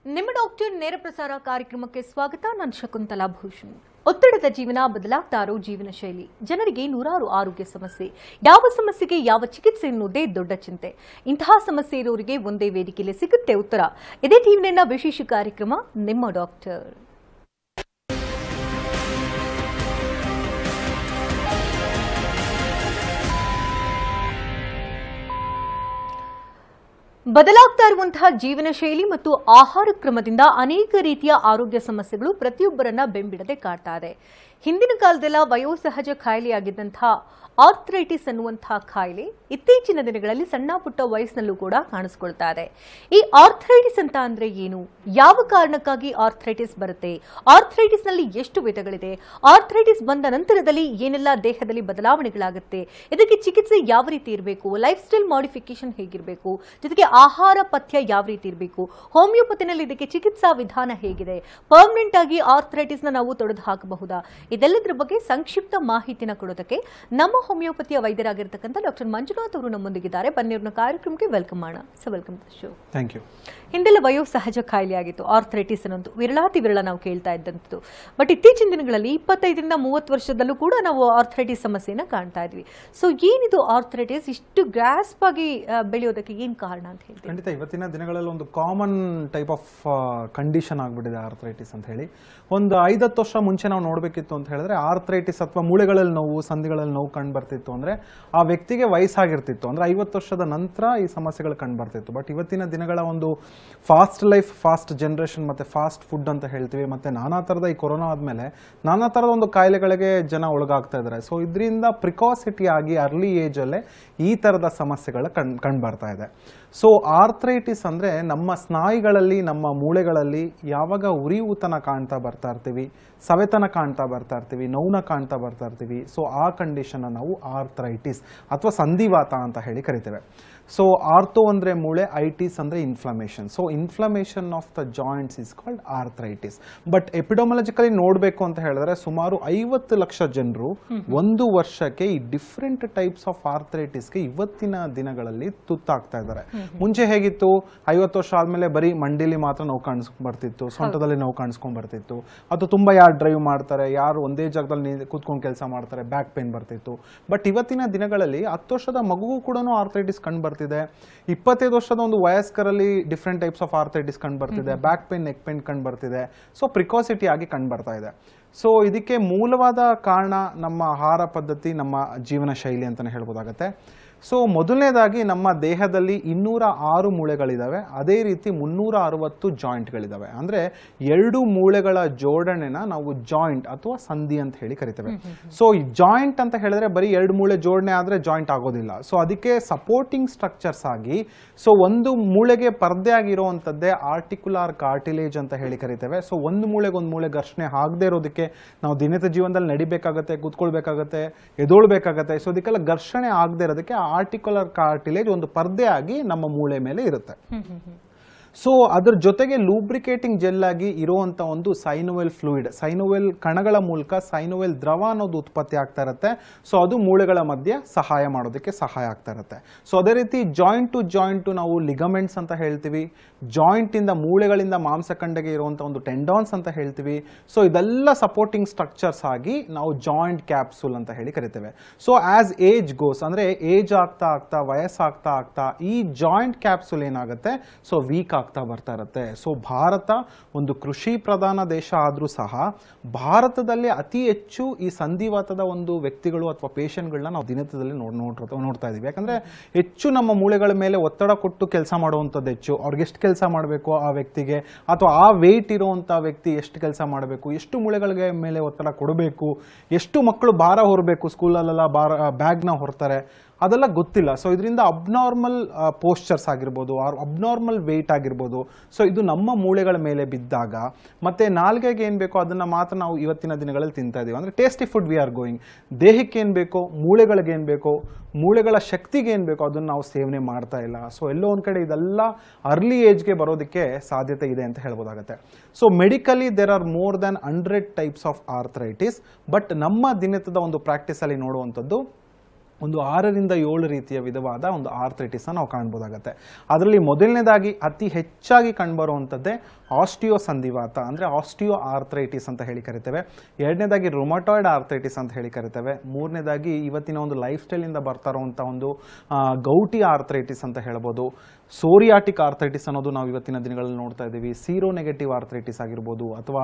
ನಿಮ್ಮ ಡಾಕ್ಟರ್ ನೇರ ಪ್ರಸಾರ ಕಾರ್ಯಕ್ರಮಕ್ಕೆ ಸ್ವಾಗತ. ನಾನು ಶಕುಂತಲಾ ಭೂಷಣ್. ಒತ್ತಡದ ಜೀವನ, ಬದಲಾಗ್ತಾ ಇರೋ ಜೀವನ ಶೈಲಿ, ಜನರಿಗೆ ನೂರಾರು ಆರೋಗ್ಯ ಸಮಸ್ಯೆ, ಯಾವ ಸಮಸ್ಯೆಗೆ ಯಾವ ಚಿಕಿತ್ಸೆ ಎನ್ನುವುದೇ ದೊಡ್ಡ ಚಿಂತೆ. ಇಂತಹ ಸಮಸ್ಯೆ ಇರೋರಿಗೆ ಒಂದೇ ವೇದಿಕೆಯಲ್ಲಿ ಸಿಗುತ್ತೆ ಉತ್ತರ. ಇದೇ ಟಿವಿನ ವಿಶೇಷ ಕಾರ್ಯಕ್ರಮ ನಿಮ್ಮ ಡಾಕ್ಟರ್. ಬದಲಾಗ್ತಾ ಇರುವಂತಹ ಜೀವನ ಶೈಲಿ ಮತ್ತು ಆಹಾರ ಕ್ರಮದಿಂದ ಅನೇಕ ರೀತಿಯ ಆರೋಗ್ಯ ಸಮಸ್ಯೆಗಳು ಪ್ರತಿಯೊಬ್ಬರನ್ನ ಬೆಂಬಿಡದೆ ಕಾಡ್ತಾ ಇದೆ. ಹಿಂದಿನ ಕಾಲದೆಲ್ಲ ವಯೋಸಹಜ ಕಾಯಿಲೆಯಾಗಿದ್ದಂತಹ ಆರ್ಥ್ರೈಟಿಸ್ ಅನ್ನುವಂತಹ ಕಾಯಿಲೆ ಇತ್ತೀಚಿನ ದಿನಗಳಲ್ಲಿ ಸಣ್ಣ ಪುಟ್ಟ ವಯಸ್ಸಿನಲ್ಲೂ ಕೂಡ ಕಾಣಿಸಿಕೊಳ್ತಾ ಇದೆ. ಈ ಆರ್ಥ್ರೈಟಿಸ್ ಅಂತ ಅಂದ್ರೆ ಏನು, ಯಾವ ಕಾರಣಕ್ಕಾಗಿ ಆರ್ಥ್ರೈಟಿಸ್ ಬರುತ್ತೆ, ಆರ್ಥ್ರೈಟಿಸ್ ನಲ್ಲಿ ಎಷ್ಟು ವಿಧಗಳಿದೆ, ಆರ್ಥ್ರೈಟಿಸ್ ಬಂದ ನಂತರದಲ್ಲಿ ಏನೆಲ್ಲ ದೇಹದಲ್ಲಿ ಬದಲಾವಣೆಗಳಾಗುತ್ತೆ, ಇದಕ್ಕೆ ಚಿಕಿತ್ಸೆ ಯಾವ ರೀತಿ ಇರಬೇಕು, ಲೈಫ್ ಸ್ಟೈಲ್ ಮಾಡಿಫಿಕೇಶನ್ ಹೇಗಿರಬೇಕು, ಜೊತೆಗೆ ಆಹಾರ ಪಥ್ಯ ಯಾವ ರೀತಿ ಇರಬೇಕು, ಹೋಮಿಯೋಪತಿನಲ್ಲಿ ಇದಕ್ಕೆ ಚಿಕಿತ್ಸಾ ವಿಧಾನ ಹೇಗಿದೆ, ಪರ್ಮನೆಂಟ್ ಆಗಿ ಆರ್ಥ್ರೈಟಿಸ್ ನ ನಾವು ತೊಡೆದು ಹಾಕಬಹುದಾ, ಇದೆಲ್ಲದರ ಬಗ್ಗೆ ಸಂಕ್ಷಿಪ್ತ ಮಾಹಿತಿನ ಕೊಡೋದಕ್ಕೆ ನಮ್ಮ ಹೋಮಿಯೋಪತಿಯ ವೈದ್ಯರಾಗಿರ್ತಕ್ಕಂಥ ಡಾಕ್ಟರ್ ಮಂಜುನಾಥ್ ಅವರು ನಮ್ಮೊಂದಿಗಿದ್ದಾರೆ. ಬನ್ನಿವ್ರನ್ನ ಕಾರ್ಯಕ್ರಮಕ್ಕೆ ವೆಲ್ಕಮ್ ಮಾಡೋಣ. So welcome to show. Thank you. ಹಿಂದೆಲ್ಲ ವಯೋಸಹಜ ಕಾಯಿಲೆ ಆಗಿತ್ತು ಆರ್ಥ್ರೈಟಿಸ್ ಅನ್ನೋದು ವಿರಳಾತಿ ವಿರಳ ನಾವು ಕೇಳ್ತಾ ಇದ್ದಂಥದ್ದು. ಬಟ್ ಇತ್ತೀಚಿನ ದಿನಗಳಲ್ಲಿ 25ರಿಂದ 30 ವರ್ಷದಲ್ಲೂ ಕೂಡ ನಾವು ಆರ್ಥ್ರೈಟಿಸ್ ಸಮಸ್ಯೆನ ಕಾಣ್ತಾ ಇದ್ವಿ. ಸೊ ಏನಿದು ಆರ್ಥ್ರೈಟಿಸ್ ಇಷ್ಟು ಗ್ರಾಸ್ಪ್ ಆಗಿ ಬೆಳೆಯೋದಕ್ಕೆ ಏನ್ ಕಾರಣ ಅಂತ ಹೇಳ್ತೀವಿ? ಖಂಡಿತ ಇವತ್ತಿನ ದಿನಗಳಲ್ಲಿ ಒಂದು ಕಾಮನ್ ಟೈಪ್ ಆಫ್ ಕಂಡೀಷನ್ ಆಗ್ಬಿಟ್ಟಿದೆ ಆರ್ಥ್ರೈಟಿಸ್ ಅಂತ ಹೇಳಿ. ಒಂದು 5-10 ವರ್ಷ ಮುಂಚೆ ನಾವು ನೋಡಬೇಕಿತ್ತು ಅಂತ ಹೇಳಿದ್ರೆ ಆರ್ಥ್ರೈಟಿಸ್ ಅಥವಾ ಮೂಳೆಗಳಲ್ಲಿ ನೋವು, ಸಂಧಿಗಳಲ್ಲಿ ನೋವು ಕಂಡು ಬರ್ತಿತ್ತು ಅಂದ್ರೆ ಆ ವ್ಯಕ್ತಿಗೆ ವಯಸ್ಸಾಗಿರ್ತಿತ್ತು, ಅಂದ್ರೆ 50 ವರ್ಷದ ನಂತರ ಈ ಸಮಸ್ಯೆಗಳು ಕಂಡು ಬರ್ತಿತ್ತು. ಬಟ್ ಇವತ್ತಿನ ದಿನಗಳ ಒಂದು ಫಾಸ್ಟ್ ಲೈಫ್, ಫಾಸ್ಟ್ ಜನರೇಷನ್ ಮತ್ತೆ ಫಾಸ್ಟ್ ಫುಡ್ ಅಂತ ಹೇಳ್ತೀವಿ, ಮತ್ತೆ ನಾನಾ ತರದ ಈ ಕೊರೋನಾ ಆದ್ಮೇಲೆ ನಾನಾ ತರದ ಒಂದು ಕಾಯಿಲೆಗಳಿಗೆ ಜನ ಒಳಗಾಗ್ತಾ ಇದ್ದಾರೆ. ಸೊ ಇದರಿಂದ ಪ್ರಿಕಾಸಿಟಿ ಆಗಿ ಅರ್ಲಿ ಏಜ್ ಅಲ್ಲೇ ಈ ತರದ ಸಮಸ್ಯೆಗಳು ಕಂಡು ಬರ್ತಾ ಇದೆ. ಸೊ ಆರ್ಥ್ರೈಟಿಸ್ ಅಂದ್ರೆ ನಮ್ಮ ಸ್ನಾಯುಗಳಲ್ಲಿ, ನಮ್ಮ ಮೂಳೆಗಳಲ್ಲಿ ಯಾವಾಗ ಉರಿಯೂತನ ಕಾಣ್ತಾ ಬರ್ತಾ ಇರ್ತೀವಿ, ಸವೆತನ ಕಾಣ್ತಾ ಬರ್ತಾ ಇರ್ತೀವಿ, ನೋವುನ ಕಾಣ್ತಾ ಬರ್ತಾ ಇರ್ತೀವಿ. ಸೊ ಆ ಕಂಡೀಷನ್ ನಾವು ಆರ್ಥ್ರೈಟಿಸ್ ಅಥವಾ ಸಂಧಿವಾತ ಅಂತ ಹೇಳಿ ಕರಿತೇವೆ. ಸೊ ಆರ್ಥೋ ಅಂದ್ರೆ ಮೂಳೆ, ಐಟಿಸ್ ಅಂದ್ರೆ inflammation. So inflammation of the joints is called arthritis. But epidemiologically ನೋಡಬೇಕು ಅಂತ ಹೇಳಿದ್ರೆ ಸುಮಾರು 50 ಲಕ್ಷ ಜನರು ಒಂದು ವರ್ಷಕ್ಕೆ ಈ ಡಿಫ್ರೆಂಟ್ ಟೈಪ್ಸ್ ಆಫ್ ಆರ್ಥ್ರೈಟಿಸ್ಗೆ ಇವತ್ತಿನ ದಿನಗಳಲ್ಲಿ ತುತ್ತಾಗ್ತಾ ಇದ್ದಾರೆ. ಮುಂಚೆ ಹೇಗಿತ್ತು, 50 ವರ್ಷ ಆದ್ಮೇಲೆ ಬರೀ ಮಂಡಿಲಿ ಮಾತ್ರ ನೋವು ಕಾಣಿಸ್ಕೊಂಡ್ ಬರ್ತಿತ್ತು, ಸೊಂಟದಲ್ಲಿ ನೋವು ಕಾಣಿಸ್ಕೊಂಡ್ ಬರ್ತಿತ್ತು, ಅಥವಾ ತುಂಬಾ ಯಾರು ಡ್ರೈವ್ ಮಾಡ್ತಾರೆ, ಯಾರು ಒಂದೇ ಜಾಗದಲ್ಲಿ ಕೂತ್ಕೊಂಡು ಕೆಲಸ ಮಾಡ್ತಾರೆ, ಬ್ಯಾಕ್ ಪೇನ್ ಬರ್ತಿತ್ತು. ಬಟ್ ಇವತ್ತಿನ ದಿನಗಳಲ್ಲಿ 10 ವರ್ಷದ ಮಗುಗೂ ಕೂಡ ಆರ್ಥ್ರೈಟಿಸ್ ಕಂಡು ಬರ್ತಿದೆ, 25 ವರ್ಷದ ಒಂದು ವಯಸ್ಕರಲ್ಲಿ ಡಿಫ್ರೆಂಟ್ ಟೈಪ್ಸ್ ಆಫ್ ಆರ್ಥ್ರೈಟಿಸ್ ಕಂಡು ಬರ್ತಿದೆ, ಬ್ಯಾಕ್ ಪೇನ್, ನೆಕ್ ಪೇನ್ ಕಂಡು ಬರ್ತಿದೆ. ಸೊ ಪ್ರಿಕಾಸಿಟಿ ಆಗಿ ಕಂಡು ಬರ್ತಾ ಇದೆ. ಸೊ ಇದಕ್ಕೆ ಮೂಲವಾದ ಕಾರಣ ನಮ್ಮ ಆಹಾರ ಪದ್ಧತಿ, ನಮ್ಮ ಜೀವನ ಶೈಲಿ ಅಂತಾನೆ ಹೇಳ್ಬೋದಾಗತ್ತೆ. ಸೊ ಮೊದಲನೇದಾಗಿ ನಮ್ಮ ದೇಹದಲ್ಲಿ 206 ಮೂಳೆಗಳಿದಾವೆ, ಅದೇ ರೀತಿ 360 ಜಾಯಿಂಟ್ಗಳಿದಾವೆ. ಅಂದ್ರೆ 2 ಮೂಳೆಗಳ ಜೋಡಣೆನ ನಾವು ಜಾಯಿಂಟ್ ಅಥವಾ ಸಂಧಿ ಅಂತ ಹೇಳಿ ಕರಿತೇವೆ. ಸೊ ಈ ಜಾಯಿಂಟ್ ಅಂತ ಹೇಳಿದ್ರೆ ಬರೀ 2 ಮೂಳೆ ಜೋಡಣೆ ಆದ್ರೆ ಜಾಯಿಂಟ್ ಆಗೋದಿಲ್ಲ. ಸೊ ಅದಕ್ಕೆ ಸಪೋರ್ಟಿಂಗ್ ಸ್ಟ್ರಕ್ಚರ್ಸ್ ಆಗಿ, ಸೊ ಒಂದು ಮೂಳೆಗೆ ಪರ್ದೆ ಆಗಿರುವಂತದ್ದೇ ಆರ್ಟಿಕ್ಯುಲರ್ ಕಾರ್ಟಿಲೇಜ್ ಅಂತ ಹೇಳಿ ಕರಿತೇವೆ. ಸೊ ಒಂದು ಮೂಳೆಗೆ ಒಂದು ಮೂಳೆ ಘರ್ಷಣೆ ಆಗದೆ ಇರೋದಕ್ಕೆ ನಾವು ದಿನದ ಜೀವನದಲ್ಲಿ ನಡಿಬೇಕಾಗತ್ತೆ, ಕೂತ್ಕೊಳ್ಬೇಕಾಗತ್ತೆ, ಎದೊಳ್ಬೇಕಾಗತ್ತೆ. ಸೊ ಅದಕ್ಕೆಲ್ಲ ಘರ್ಷಣೆ ಆಗದೆ ಇರೋದಕ್ಕೆ ಆರ್ಟಿಕ್ಯುಲರ್ ಕಾರ್ಟಿಲೇಜ್ ಒಂದು ಪರ್ದೆ ಆಗಿ ನಮ್ಮ ಮೂಳೆ ಮೇಲೆ ಇರುತ್ತೆ. ಸೊ ಅದ್ರ ಜೊತೆಗೆ ಲೂಬ್ರಿಕೇಟಿಂಗ್ ಜೆಲ್ ಆಗಿ ಇರುವಂತ ಒಂದು ಸೈನೋವೆಲ್ ಫ್ಲೂಯಿಡ್, ಸೈನೋವೆಲ್ ಕಣಗಳ ಮೂಲಕ ಸೈನೋವೆಲ್ ದ್ರವ ಅನ್ನೋದು ಉತ್ಪತ್ತಿ ಆಗ್ತಾ ಇರುತ್ತೆ. ಸೊ ಅದು ಮೂಳೆಗಳ ಮಧ್ಯೆ ಸಹಾಯ ಮಾಡೋದಕ್ಕೆ ಸಹಾಯ ಆಗ್ತಾ ಇರುತ್ತೆ. ಸೊ ಅದೇ ರೀತಿ ಜಾಯಿಂಟ್ ಟು ಜಾಯಿಂಟ್ ನಾವು ಲಿಗಮೆಂಟ್ಸ್ ಅಂತ ಹೇಳ್ತೀವಿ, ಜಾಯಿಂಟ್ ಇಂದ ಮೂಳೆಗಳಿಂದ ಮಾಂಸಖಂಡಗೆ ಇರುವಂತ ಒಂದು ಟೆಂಡಾನ್ಸ್ ಅಂತ ಹೇಳ್ತೀವಿ. ಸೊ ಇದೆಲ್ಲ ಸಪೋರ್ಟಿಂಗ್ ಸ್ಟ್ರಕ್ಚರ್ಸ್ ಆಗಿ ನಾವು ಜಾಯಿಂಟ್ ಕ್ಯಾಪ್ಸೂಲ್ ಅಂತ ಹೇಳಿ ಕರಿತೇವೆ. ಸೊ ಆಸ್ ಏಜ್ ಗೋಸ್, ಅಂದ್ರೆ ಏಜ್ ಆಗ್ತಾ ಆಗ್ತಾ, ವಯಸ್ಸಾಗ್ತಾ ಆಗ್ತಾ ಈ ಜಾಯಿಂಟ್ ಕ್ಯಾಪ್ಸೂಲ್ ಏನಾಗುತ್ತೆ, ಸೊ ವೀಕ್ ಆಗ್ತಾ ಬರ್ತಾ ಇರುತ್ತೆ. ಸೊ ಭಾರತ ಒಂದು ಕೃಷಿ ಪ್ರಧಾನ ದೇಶ ಆದ್ರೂ ಸಹ ಭಾರತದಲ್ಲಿ ಅತಿ ಹೆಚ್ಚು ಈ ಸಂಧಿವಾತದ ಒಂದು ವ್ಯಕ್ತಿಗಳು ಅಥವಾ ಪೇಷಂಟ್ಗಳನ್ನ ನಾವು ದಿನದಲ್ಲಿ ನೋಡ್ತಾ ಇದೀವಿ. ಯಾಕಂದ್ರೆ ಹೆಚ್ಚು ನಮ್ಮ ಮೂಳೆಗಳ ಮೇಲೆ ಒತ್ತಡ ಕೊಟ್ಟು ಕೆಲಸ ಮಾಡುವಂಥದ್ದು ಹೆಚ್ಚು. ಅವ್ರಿಗೆ ಎಷ್ಟು ಕೆಲಸ ಮಾಡಬೇಕು ಆ ವ್ಯಕ್ತಿಗೆ, ಅಥವಾ ಆ ವೆಯ್ಟ್ ಇರುವಂತ ವ್ಯಕ್ತಿ ಎಷ್ಟು ಕೆಲಸ ಮಾಡಬೇಕು, ಎಷ್ಟು ಮೂಳೆಗಳಿಗೆ ಮೇಲೆ ಒತ್ತಡ ಕೊಡಬೇಕು, ಎಷ್ಟು ಮಕ್ಕಳು ಭಾರ ಹೊರಬೇಕು, ಸ್ಕೂಲಲ್ಲೆಲ್ಲ ಬ್ಯಾಗ್ನ ಹೊರ್ತಾರೆ, ಅದೆಲ್ಲ ಗೊತ್ತಿಲ್ಲ. ಸೊ ಇದರಿಂದ ಅಬ್ನಾರ್ಮಲ್ ಪೋಸ್ಚರ್ಸ್ ಆಗಿರ್ಬೋದು, ಅಬ್ನಾರ್ಮಲ್ ವೆಯ್ಟ್ ಆಗಿರ್ಬೋದು. ಸೊ ಇದು ನಮ್ಮ ಮೂಳೆಗಳ ಮೇಲೆ ಬಿದ್ದಾಗ ಮತ್ತೆ ನಾಲ್ಗೆಗೆ ಏನ್ ಬೇಕೋ ಅದನ್ನ ಮಾತ್ರ ನಾವು ಇವತ್ತಿನ ದಿನಗಳಲ್ಲಿ ತಿಂತಾ ಇದೀವಿ. ಅಂದ್ರೆ tasty food we are going. ದೇಹಕ್ಕೆ ಏನ್ ಬೇಕೋ, ಮೂಳೆಗಳಿಗೆ ಏನ್ ಬೇಕೋ, ಮೂಳೆಗಳ ಶಕ್ತಿಗೆ ಏನ್ ಬೇಕೋ ಅದನ್ನ ನಾವು ಸೇವನೆ ಮಾಡ್ತಾ ಇಲ್ಲ. ಸೊ ಎಲ್ಲೋ ಒಂದ್ ಕಡೆ ಇದೆಲ್ಲ ಅರ್ಲಿ ಏಜ್ಗೆ ಬರೋದಕ್ಕೆ ಸಾಧ್ಯತೆ ಇದೆ ಅಂತ ಹೇಳ್ಬೋದಾಗತ್ತೆ. So medically there are more than 100 types of arthritis. But ನಮ್ಮ ದಿನದ ಒಂದು ಪ್ರಾಕ್ಟೀಸ್ ಅಲ್ಲಿ ನೋಡುವಂಥದ್ದು ಒಂದು 6ರಿಂದ 7 ರೀತಿಯ ವಿಧವಾದ ಒಂದು ಆರ್ಥ್ರೈಟಿಸ್ನ ನಾವು ಕಾಣ್ಬೋದಾಗತ್ತೆ. ಅದರಲ್ಲಿ ಮೊದಲನೇದಾಗಿ ಅತಿ ಹೆಚ್ಚಾಗಿ ಕಂಡುಬರುವಂಥದ್ದೇ ಆಸ್ಟಿಯೋ ಸಂಧಿವಾತ ಅಂದರೆ ಆಸ್ಟಿಯೋ ಆರ್ಥ್ರೈಟಿಸ್ ಅಂತ ಹೇಳಿ ಕರಿತೇವೆ. ಎರಡನೇದಾಗಿ ರುಮಟಾಯ್ಡ್ ಆರ್ಥ್ರೈಟಿಸ್ ಅಂತ ಹೇಳಿ ಕರಿತೇವೆ. ಮೂರನೇದಾಗಿ ಇವತ್ತಿನ ಒಂದು ಲೈಫ್ ಸ್ಟೈಲಿಂದ ಬರ್ತಾ ಇರುವಂಥ ಒಂದು ಗೌಟಿ ಆರ್ಥ್ರೈಟಿಸ್ ಅಂತ ಹೇಳ್ಬೋದು. ಸೋರಿಯಾಟಿಕ್ ಆರ್ಥ್ರೈಟಿಸ್ ಅನ್ನೋದು ನಾವು ಇವತ್ತಿನ ದಿನಗಳಲ್ಲಿ ನೋಡ್ತಾ ಇದ್ದೀವಿ. ಸೀರೋ ನೆಗೆಟಿವ್ ಆರ್ಥ್ರೈಟಿಸ್ ಆಗಿರ್ಬೋದು, ಅಥವಾ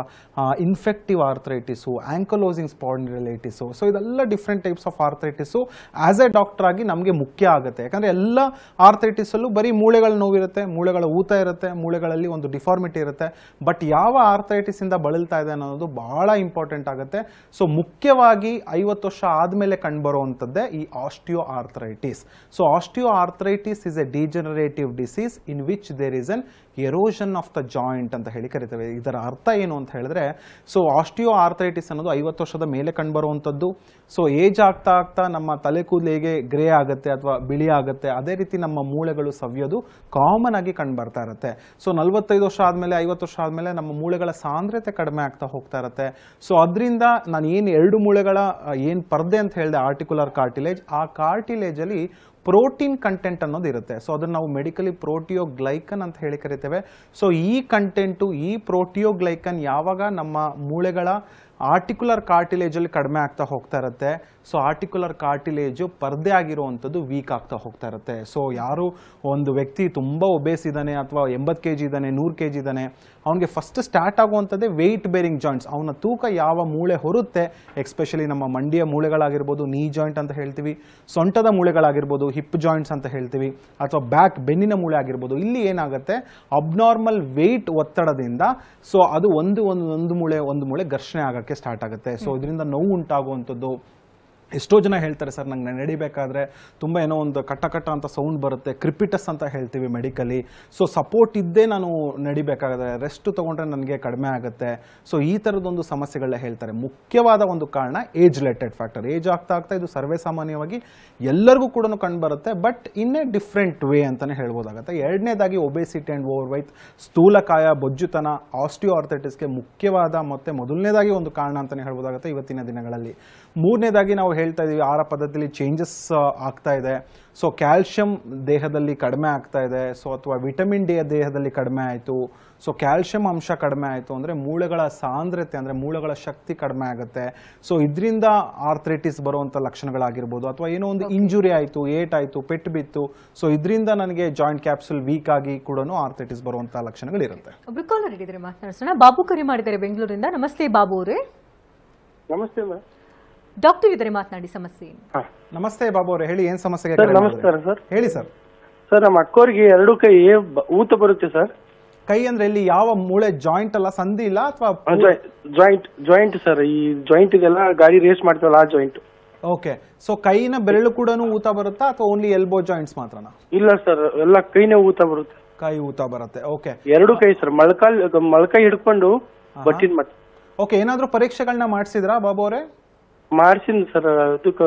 ಇನ್ಫೆಕ್ಟಿವ್ ಆರ್ಥ್ರೈಟಿಸು, ಆಂಕಲೋಸಿಂಗ್ ಸ್ಪಾಂಡಿಲೈಟಿಸು. ಸೊ ಇದೆಲ್ಲ different types of arthritis as A doctor ಆಗಿ ನಮಗೆ ಮುಖ್ಯ ಆಗುತ್ತೆ. ಯಾಕಂದರೆ ಎಲ್ಲ ಆರ್ಥ್ರೈಟಿಸಲ್ಲೂ ಬರೀ ಮೂಳೆಗಳ ನೋವಿರುತ್ತೆ, ಮೂಳೆಗಳ ಊತ ಇರುತ್ತೆ, ಮೂಳೆಗಳಲ್ಲಿ ಒಂದು ಡಿಫಾರ್ಮಿಟಿ ಇರುತ್ತೆ. ಬಟ್ ಯಾವ ಆರ್ಥ್ರೈಟಿಸಿಂದ ಬಳಲ್ತಾ ಇದೆ ಅನ್ನೋದು ಬಹಳ ಇಂಪಾರ್ಟೆಂಟ್ ಆಗುತ್ತೆ. ಸೊ ಮುಖ್ಯವಾಗಿ 50 ವರ್ಷ ಆದಮೇಲೆ ಕಂಡುಬರುವಂಥದ್ದೇ ಈ osteoarthritis. So osteoarthritis is a degenerative disease in which there is an erosion of the joint ಅಂತ ಹೇಳಿ ಕರಿತೇವೆ. ಇದರ ಅರ್ಥ ಏನು ಅಂತ ಹೇಳಿದ್ರೆ, ಸೊ ಆಸ್ಟಿಯೋ ಆರ್ಥ್ರೈಟಿಸ್ ಅನ್ನೋದು 50 ವರ್ಷದ ಮೇಲೆ ಕಂಡುಬರುವಂಥದ್ದು. ಸೊ ಏಜ್ ಆಗ್ತಾ ಆಗ್ತಾ ನಮ್ಮ ತಲೆ ಕೂದಲು ಹೇಗೆ ಗ್ರೇ ಆಗುತ್ತೆ ಅಥವಾ ಬಿಳಿ ಆಗುತ್ತೆ, ಅದೇ ರೀತಿ ನಮ್ಮ ಮೂಳೆಗಳು ಸವಿಯೋದು ಕಾಮನ್ ಆಗಿ ಕಂಡು ಬರ್ತಾ ಇರುತ್ತೆ. ಸೊ 45 ವರ್ಷ ಆದಮೇಲೆ 50 ವರ್ಷ ಆದಮೇಲೆ ನಮ್ಮ ಮೂಳೆಗಳ ಸಾಂದ್ರತೆ ಕಡಿಮೆ ಆಗ್ತಾ ಹೋಗ್ತಾ ಇರುತ್ತೆ. ಸೊ ಅದರಿಂದ ನಾನು ಏನು 2 ಮೂಳೆಗಳ ಏನು ಪರ್ದೆ ಅಂತ ಹೇಳಿದೆ, ಆರ್ಟಿಕ್ಯುಲರ್ ಕಾರ್ಟಿಲೇಜ್, ಆ ಕಾರ್ಟಿಲೇಜಲ್ಲಿ ಪ್ರೋಟೀನ್ ಕಂಟೆಂಟ್ ಅನ್ನೋದು ಇರುತ್ತೆ. ಸೊ ಅದನ್ನು ನಾವು ಮೆಡಿಕಲಿ ಪ್ರೋಟಿಯೋಗ್ಲೈಕನ್ ಅಂತ ಹೇಳಿ ಕರಿತೇವೆ. ಸೊ ಈ ಕಂಟೆಂಟು, ಈ ಪ್ರೋಟಿಯೋಗ್ಲೈಕನ್ ಯಾವಾಗ ನಮ್ಮ ಮೂಳೆಗಳ ಆರ್ಟಿಕ್ಯುಲರ್ ಕಾರ್ಟಿಲೇಜಲ್ಲಿ ಕಡಿಮೆ ಆಗ್ತಾ ಹೋಗ್ತಾ ಇರುತ್ತೆ, ಸೊ ಆರ್ಟಿಕ್ಯುಲರ್ ಕಾರ್ಟಿಲೇಜು ಪರ್ದೆ ಆಗಿರುವಂಥದ್ದು ವೀಕ್ ಆಗ್ತಾ ಹೋಗ್ತಾ ಇರುತ್ತೆ. ಸೊ ಯಾರು ಒಂದು ವ್ಯಕ್ತಿ ತುಂಬ ಒಬೇಸ್ ಇದ್ದಾನೆ ಅಥವಾ 80 kg ಇದ್ದಾನೆ, 100 kg ಇದ್ದಾನೆ, ಅವನಿಗೆ ಫಸ್ಟ್ ಸ್ಟಾರ್ಟ್ ಆಗುವಂಥದ್ದೇ ವೆಯ್ಟ್ ಬೇರಿಂಗ್ ಜಾಯಿಂಟ್ಸ್. ಅವನ ತೂಕ ಯಾವ ಮೂಳೆ ಹೊರುತ್ತೆ, ಎಕ್ಸ್ಪೆಷಲಿ ನಮ್ಮ ಮಂಡಿಯ ಮೂಳೆಗಳಾಗಿರ್ಬೋದು, ನೀ ಜಾಯಿಂಟ್ ಅಂತ ಹೇಳ್ತೀವಿ, ಸೊಂಟದ ಮೂಳೆಗಳಾಗಿರ್ಬೋದು, ಹಿಪ್ ಜಾಯಿಂಟ್ಸ್ ಅಂತ ಹೇಳ್ತೀವಿ, ಅಥವಾ ಬ್ಯಾಕ್ ಬೆನ್ನಿನ ಮೂಳೆ ಆಗಿರ್ಬೋದು, ಇಲ್ಲಿ ಏನಾಗುತ್ತೆ ಅಬ್ನಾರ್ಮಲ್ ವೆಯ್ಟ್ ಒತ್ತಡದಿಂದ ಸೊ ಅದು ಒಂದು ಮೂಳೆ ಘರ್ಷಣೆ ಆಗೋಕ್ಕೆ ಸ್ಟಾರ್ಟ್ ಆಗುತ್ತೆ. ಸೊ ಇದರಿಂದ ನೋವು ಉಂಟಾಗುವಂಥದ್ದು. ಎಷ್ಟೋ ಜನ ಹೇಳ್ತಾರೆ, ಸರ್ ನಂಗೆ ನಡಿಬೇಕಾದ್ರೆ ತುಂಬ ಏನೋ ಒಂದು ಕಟ್ಟ ಅಂತ ಸೌಂಡ್ ಬರುತ್ತೆ, ಕ್ರಿಪಿಟಸ್ ಅಂತ ಹೇಳ್ತೀವಿ ಮೆಡಿಕಲಿ. ಸೊ ಸಪೋರ್ಟ್ ಇದ್ದೇ ನಾನು ನಡಿಬೇಕಾಗುತ್ತೆ, ರೆಸ್ಟ್ ತೊಗೊಂಡ್ರೆ ನನಗೆ ಕಡಿಮೆ ಆಗುತ್ತೆ. ಸೊ ಈ ಥರದೊಂದು ಸಮಸ್ಯೆಗಳನ್ನ ಹೇಳ್ತಾರೆ. ಮುಖ್ಯವಾದ ಒಂದು ಕಾರಣ ಏಜ್ ರಿಲೇಟೆಡ್ ಫ್ಯಾಕ್ಟರ್. ಏಜ್ ಆಗ್ತಾ ಇದು ಸರ್ವೇ ಸಾಮಾನ್ಯವಾಗಿ ಎಲ್ಲರಿಗೂ ಕೂಡ ಕಂಡು ಬರುತ್ತೆ, but in a different way ಅಂತಲೇ ಹೇಳ್ಬೋದಾಗುತ್ತೆ. ಎರಡನೇದಾಗಿ ಒಬೇಸಿಟಿ ಆ್ಯಂಡ್ ಓವರ್ ವೈಟ್, ಸ್ಥೂಲಕಾಯ, ಬೊಜ್ಜುತನ ಆಸ್ಟಿಯೋ ಆರ್ಥ್ರೈಟಿಸ್ಗೆ ಮುಖ್ಯವಾದ ಮತ್ತು ಮೊದಲನೇದಾಗಿ ಒಂದು ಕಾರಣ ಅಂತಲೇ ಹೇಳ್ಬೋದಾಗುತ್ತೆ ಇವತ್ತಿನ ದಿನಗಳಲ್ಲಿ. ಮೂರನೇದಾಗಿ ನಾವು ಹೇಳ್ತಾ ಇದೀವಿ, ಆಹಾರ ಪದ್ಧತಿಯಲ್ಲಿ ಚೇಂಜಸ್ ಆಗ್ತಾ ಇದೆ. ಸೊ ಕ್ಯಾಲ್ಶಿಯಂ ದೇಹದಲ್ಲಿ ಕಡಿಮೆ ಆಗ್ತಾ ಇದೆ, ಸೊ ಅಥವಾ ವಿಟಮಿನ್ ಡಿ ದೇಹದಲ್ಲಿ ಕಡಿಮೆ ಆಯಿತು. ಸೊ ಕ್ಯಾಲ್ಶಿಯಂ ಅಂಶ ಕಡಿಮೆ ಆಯಿತು ಅಂದರೆ ಮೂಳೆಗಳ ಸಾಂದ್ರತೆ ಅಂದರೆ ಮೂಳೆಗಳ ಶಕ್ತಿ ಕಡಿಮೆ ಆಗುತ್ತೆ. ಸೊ ಇದರಿಂದ ಆರ್ಥ್ರೈಟಿಸ್ ಬರುವಂಥ ಲಕ್ಷಣಗಳಾಗಿರ್ಬೋದು, ಅಥವಾ ಏನೋ ಒಂದು ಇಂಜುರಿ ಆಯಿತು, ಏಟಾಯಿತು, ಪೆಟ್ಟು ಬಿತ್ತು, ಸೊ ಇದರಿಂದ ನನಗೆ ಜಾಯಿಂಟ್ ಕ್ಯಾಪ್ಸುಲ್ ವೀಕ್ ಆಗಿ ಕೂಡ ಆರ್ಥ್ರೈಟಿಸ್ ಬರುವಂಥ ಲಕ್ಷಣಗಳಿರುತ್ತೆ. ಒಬ್ರು ಕಾಲರ್ ಇದ್ದಾರೆ, ಮಾತನಾಡಿಸೋಣ. ಬಾಬು ಕರೆ ಮಾಡಿದ್ದಾರೆ ಬೆಂಗಳೂರಿಂದ. ನಮಸ್ತೆ ಬಾಬು ಅವರೇ. ನಮಸ್ತೆ ಡಾಕ್ಟರ್ ಇದ್ದಾರೆ, ಮಾತನಾಡಿ. ಸಮಸ್ಯೆ ಏನು? ನಮಸ್ತೆ ಬಾಬು ಅವರೇ, ಹೇಳಿ ಏನ್ ಸಮಸ್ಯೆ? ನಮಸ್ಕಾರ ಸರ್. ಹೇಳಿ ಸರ್. ಸರ್ ನಮ್ಮ ಅಕ್ಕೋರಿಗೆ 2 ಕೈ ಊತ ಬರುತ್ತೆ ಸರ್. ಕೈ ಅಂದ್ರೆ ಇಲ್ಲಿ ಯಾವ ಮೂಳೆ? ಜಾಯಿಂಟ್ ಅಲ್ಲ, ಸಂಧಿ ಇಲ್ಲ ಅಥವಾ ಜಾಯಿಂಟ್ ಸರ್. ಈ ಜಾಯಿಂಟ್ ಗೆಲ್ಲ ಗಾಡಿ ರೇಸ್ ಮಾಡ್ತೀವಲ್ಲ ಆ ಜಾಯಿಂಟ್. ಓಕೆ. ಸೊ ಕೈನ ಬೆರಳು ಕೂಡ ಊತ ಬರುತ್ತಾ ಅಥವಾ ಓನ್ಲಿ ಎಲ್ಬೋ ಜಾಯಿಂಟ್ಸ್ ಮಾತ್ರನಾ? ಇಲ್ಲ ಸರ್, ಎಲ್ಲ ಕೈನೇ ಊತ ಬರುತ್ತೆ. ಕೈ ಊತ ಬರುತ್ತೆ. ಓಕೆ. 2 ಕೈ ಸರ್, ಮೊಳಕೈ ಹಿಡ್ಕೊಂಡು ಬಟ್ಟಿನ ಮಟ್ಟ. ಓಕೆ. ಏನಾದ್ರೂ ಪರೀಕ್ಷೆಗಳನ್ನ ಮಾಡಿಸಿದ್ರಾ ಬಾಬು ಅವರೇ? ಮಾಡ್ಸಿನ್ ಸರ್. ಅದಕ್ಕೆ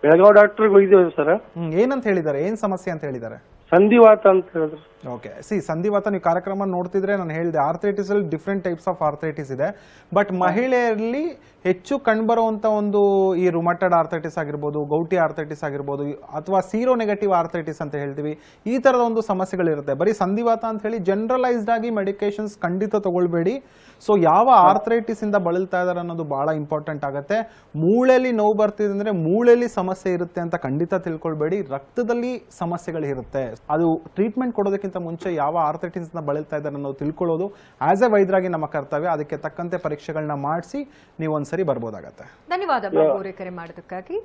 ಬೆಳಗಾವ್ ಡಾಕ್ಟರ್ಗೆ ಹೋಗಿದ್ದೇವೆ ಸರ್. ಏನಂತ ಹೇಳಿದ್ದಾರೆ? ಏನ್ ಸಮಸ್ಯೆ ಅಂತ ಹೇಳಿದ್ದಾರೆ? ಸಂಧಿವಾತ ಅಂತ ಹೇಳಿದ್ರು. ಓಕೆ. ಸಂಧಿವಾತ ನೀವು ಕಾರ್ಯಕ್ರಮ ನೋಡ್ತಿದ್ರೆ ನಾನು ಹೇಳಿದೆ, ಆರ್ಥ್ರೈಟಿಸ್ ಅಲ್ಲಿ ಡಿಫ್ರೆಂಟ್ ಟೈಪ್ಸ್ ಆಫ್ ಆರ್ಥ್ರೈಟಿಸ್ ಇದೆ. ಬಟ್ ಮಹಿಳೆಯರಲ್ಲಿ ಹೆಚ್ಚು ಕಂಡುಬರುವಂತ ಒಂದು ಈ ರುಮಟೆಡ್ ಆರ್ಥ್ರೈಟಿಸ್ ಆಗಿರ್ಬೋದು, ಗೌಟಿ ಆರ್ಥ್ರೈಟಿಸ್ ಆಗಿರ್ಬೋದು, ಅಥವಾ ಸೀರೋ ನೆಗೆಟಿವ್ ಆರ್ಥ್ರೈಟಿಸ್ ಅಂತ ಹೇಳ್ತೀವಿ, ಈ ತರದ ಒಂದು ಸಮಸ್ಯೆಗಳಿರುತ್ತೆ. ಬರೀ ಸಂಧಿವಾತ ಅಂತ ಹೇಳಿ ಜನರಲೈಸ್ಡ್ ಆಗಿ ಮೆಡಿಕೇಶನ್ಸ್ ಖಂಡಿತ ತಗೊಳ್ಬೇಡಿ. ಸೊ ಯಾವ ಆರ್ಥ್ರೈಟಿಸ್ ಇಂದ ಬಳಲ್ತಾ ಇದಾರೆ ಅನ್ನೋದು ಬಹಳ ಇಂಪಾರ್ಟೆಂಟ್ ಆಗುತ್ತೆ. ಮೂಳೆಯಲ್ಲಿ ನೋವು ಬರ್ತಿದೆ ಅಂದ್ರೆ ಮೂಳೆಯಲ್ಲಿ ಸಮಸ್ಯೆ ಇರುತ್ತೆ ಅಂತ ಖಂಡಿತ ತಿಳ್ಕೊಳ್ಬೇಡಿ. ರಕ್ತದಲ್ಲಿ ಸಮಸ್ಯೆಗಳಿರುತ್ತೆ. ಅದು ಟ್ರೀಟ್ಮೆಂಟ್ ಕೊಡೋದಕ್ಕಿಂತ ಮುಂಚೆ ಯಾವ ಆರ್ಥ್ರೈಟಿಸ್ ಇಂದ ಬಳಲ್ತಾ ಇದ್ದಾರೆ ಅನ್ನೋದು ತಿಳ್ಕೊಳ್ಳೋದು ಆಸ್ ಎ ವೈದ್ಯರಾಗಿ ನಮ್ಮ ಕರ್ತವ್ಯ. ಅದಕ್ಕೆ ತಕ್ಕಂತೆ ಪರೀಕ್ಷೆಗಳನ್ನ ಮಾಡಿಸಿ ನೀವು ಒಂದ್ಸರಿ ಬರ್ಬೋದಾಗತ್ತೆ. ಧನ್ಯವಾದ ಬಾಬು ಅವರೇ ಕರೆ ಮಾಡೋದಕ್ಕಾಗಿ.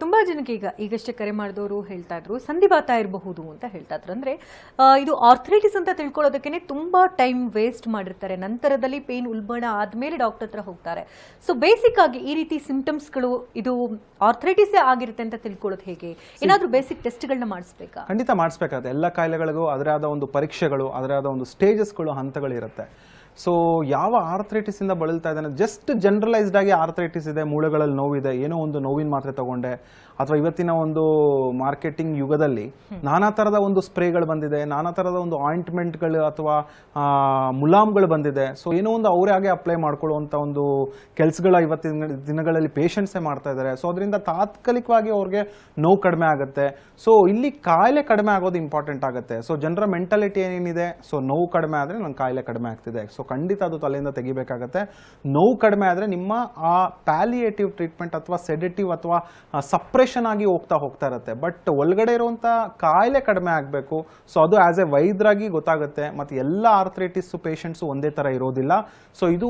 ತುಂಬಾ ಜನಕ್ಕೆ ಈಗಷ್ಟೇ ಕರೆ ಮಾಡಿದವರು ಹೇಳ್ತಾ ಇದ್ರು ಸಂಧಿವಾತ ಇರಬಹುದು ಅಂತ ಹೇಳ್ತಾ ಇದ್ರು. ಅಂದ್ರೆ ಇದು ಆರ್ಥ್ರೈಟಿಸ್ ಅಂತ ತಿಳ್ಕೊಳ್ಳೋದಕ್ಕೆ ತುಂಬಾ ಟೈಮ್ ವೇಸ್ಟ್ ಮಾಡಿರ್ತಾರೆ. ನಂತರದಲ್ಲಿ ಪೇನ್ ಉಲ್ಬಣ ಆದ್ಮೇಲೆ ಡಾಕ್ಟರ್ ಹತ್ರ ಹೋಗ್ತಾರೆ. ಸೊ ಬೇಸಿಕ್ ಆಗಿ ಈ ರೀತಿ ಸಿಂಪ್ಟಮ್ಸ್ಗಳು ಇದು ಆರ್ಥ್ರೈಟಿಸ್ ಆಗಿರುತ್ತೆ ಅಂತ ತಿಳ್ಕೊಳ್ಳೋದು ಹೇಗೆ? ಏನಾದ್ರೂ ಬೇಸಿಕ್ ಟೆಸ್ಟ್ಗಳನ್ನ ಮಾಡಿಸ್ಬೇಕಾ? ಖಂಡಿತ ಮಾಡಿಸ್ಬೇಕಾಗುತ್ತೆ. ಎಲ್ಲ ಕಾಯಿಲೆಗಳಿಗೂ ಅದರ ಆದ ಒಂದು ಪರೀಕ್ಷೆಗಳು, ಅದರ ಆದ ಒಂದು ಸ್ಟೇಜಸ್ಗಳು, ಹಂತಗಳು ಇರುತ್ತೆ. ಸೊ ಯಾವ ಆರ್ಥ್ರೈಟಿಸ್ ಇಂದ ಬಳಲ್ತಾ ಇದ್ದಾನೆ, ಜಸ್ಟ್ ಜನರಲೈಸ್ಡ್ ಆಗಿ ಆರ್ಥ್ರೈಟಿಸ್ ಇದೆ, ಮೂಳೆಗಳಲ್ಲಿ ನೋವಿದೆ, ಏನೋ ಒಂದು ನೋವಿನ ಮಾತ್ರೆ ತಗೊಂಡೆ, ಅಥವಾ ಇವತ್ತಿನ ಒಂದು ಮಾರ್ಕೆಟಿಂಗ್ ಯುಗದಲ್ಲಿ ನಾನಾ ತರದ ಒಂದು ಸ್ಪ್ರೇಗಳು ಬಂದಿದೆ, ನಾನಾ ತರದ ಒಂದು ಆಯಿಂಟ್ಮೆಂಟ್ಗಳು ಅಥವಾ ಮುಲಾಮ್ಗಳು ಬಂದಿದೆ. ಸೊ ಏನೋ ಒಂದು ಅವರೇ ಹಾಗೆ ಅಪ್ಲೈ ಮಾಡ್ಕೊಳ್ಳುವಂತ ಒಂದು ಕೆಲಸಗಳ ಇವತ್ತಿನ ದಿನಗಳಲ್ಲಿ ಪೇಷಂಟ್ಸೇ ಮಾಡ್ತಾ ಇದ್ದಾರೆ. ಸೊ ಅದರಿಂದ ತಾತ್ಕಾಲಿಕವಾಗಿ ಅವ್ರಿಗೆ ನೋವು ಕಡಿಮೆ ಆಗುತ್ತೆ. ಸೊ ಇಲ್ಲಿ ಕಾಯಿಲೆ ಕಡಿಮೆ ಆಗೋದು ಇಂಪಾರ್ಟೆಂಟ್ ಆಗುತ್ತೆ. ಸೊ ಜನರ ಮೆಂಟಾಲಿಟಿ ಏನಿದೆ, ಸೊ ನೋವು ಕಡಿಮೆ ಆದ್ರೆ ನಂಗೆ ಕಾಯಿಲೆ ಕಡಿಮೆ ಆಗ್ತಿದೆ, ಸೊ ಖಂಡಿತ ಅದು ತಲೆಯಿಂದ ತೆಗಿಬೇಕಾಗತ್ತೆ. ನೋವು ಕಡಿಮೆ ಆದ್ರೆ ನಿಮ್ಮ ಆ ಪ್ಯಾಲಿಯೇಟಿವ್ ಟ್ರೀಟ್ಮೆಂಟ್ ಅಥವಾ ಸೆಡೆಟಿವ್ ಅಥವಾ ಸಪ್ರೆಷನ್ ಆಗಿ ಹೋಗ್ತಾ ಇರುತ್ತೆ. ಬಟ್ ಒಳಗಡೆ ಇರುವಂತ ಕಾಯಿಲೆ ಕಡಿಮೆ ಆಗಬೇಕು. ಸೊ ಅದು ಆಸ್ ಎ ವೈದ್ಯರಾಗಿ ಗೊತ್ತಾಗುತ್ತೆ. ಮತ್ತೆ ಎಲ್ಲ ಆರ್ಥ್ರೈಟಿಸ್ ಪೇಷಂಟ್ಸ್ ಒಂದೇ ತರ ಇರೋದಿಲ್ಲ. ಸೊ ಇದು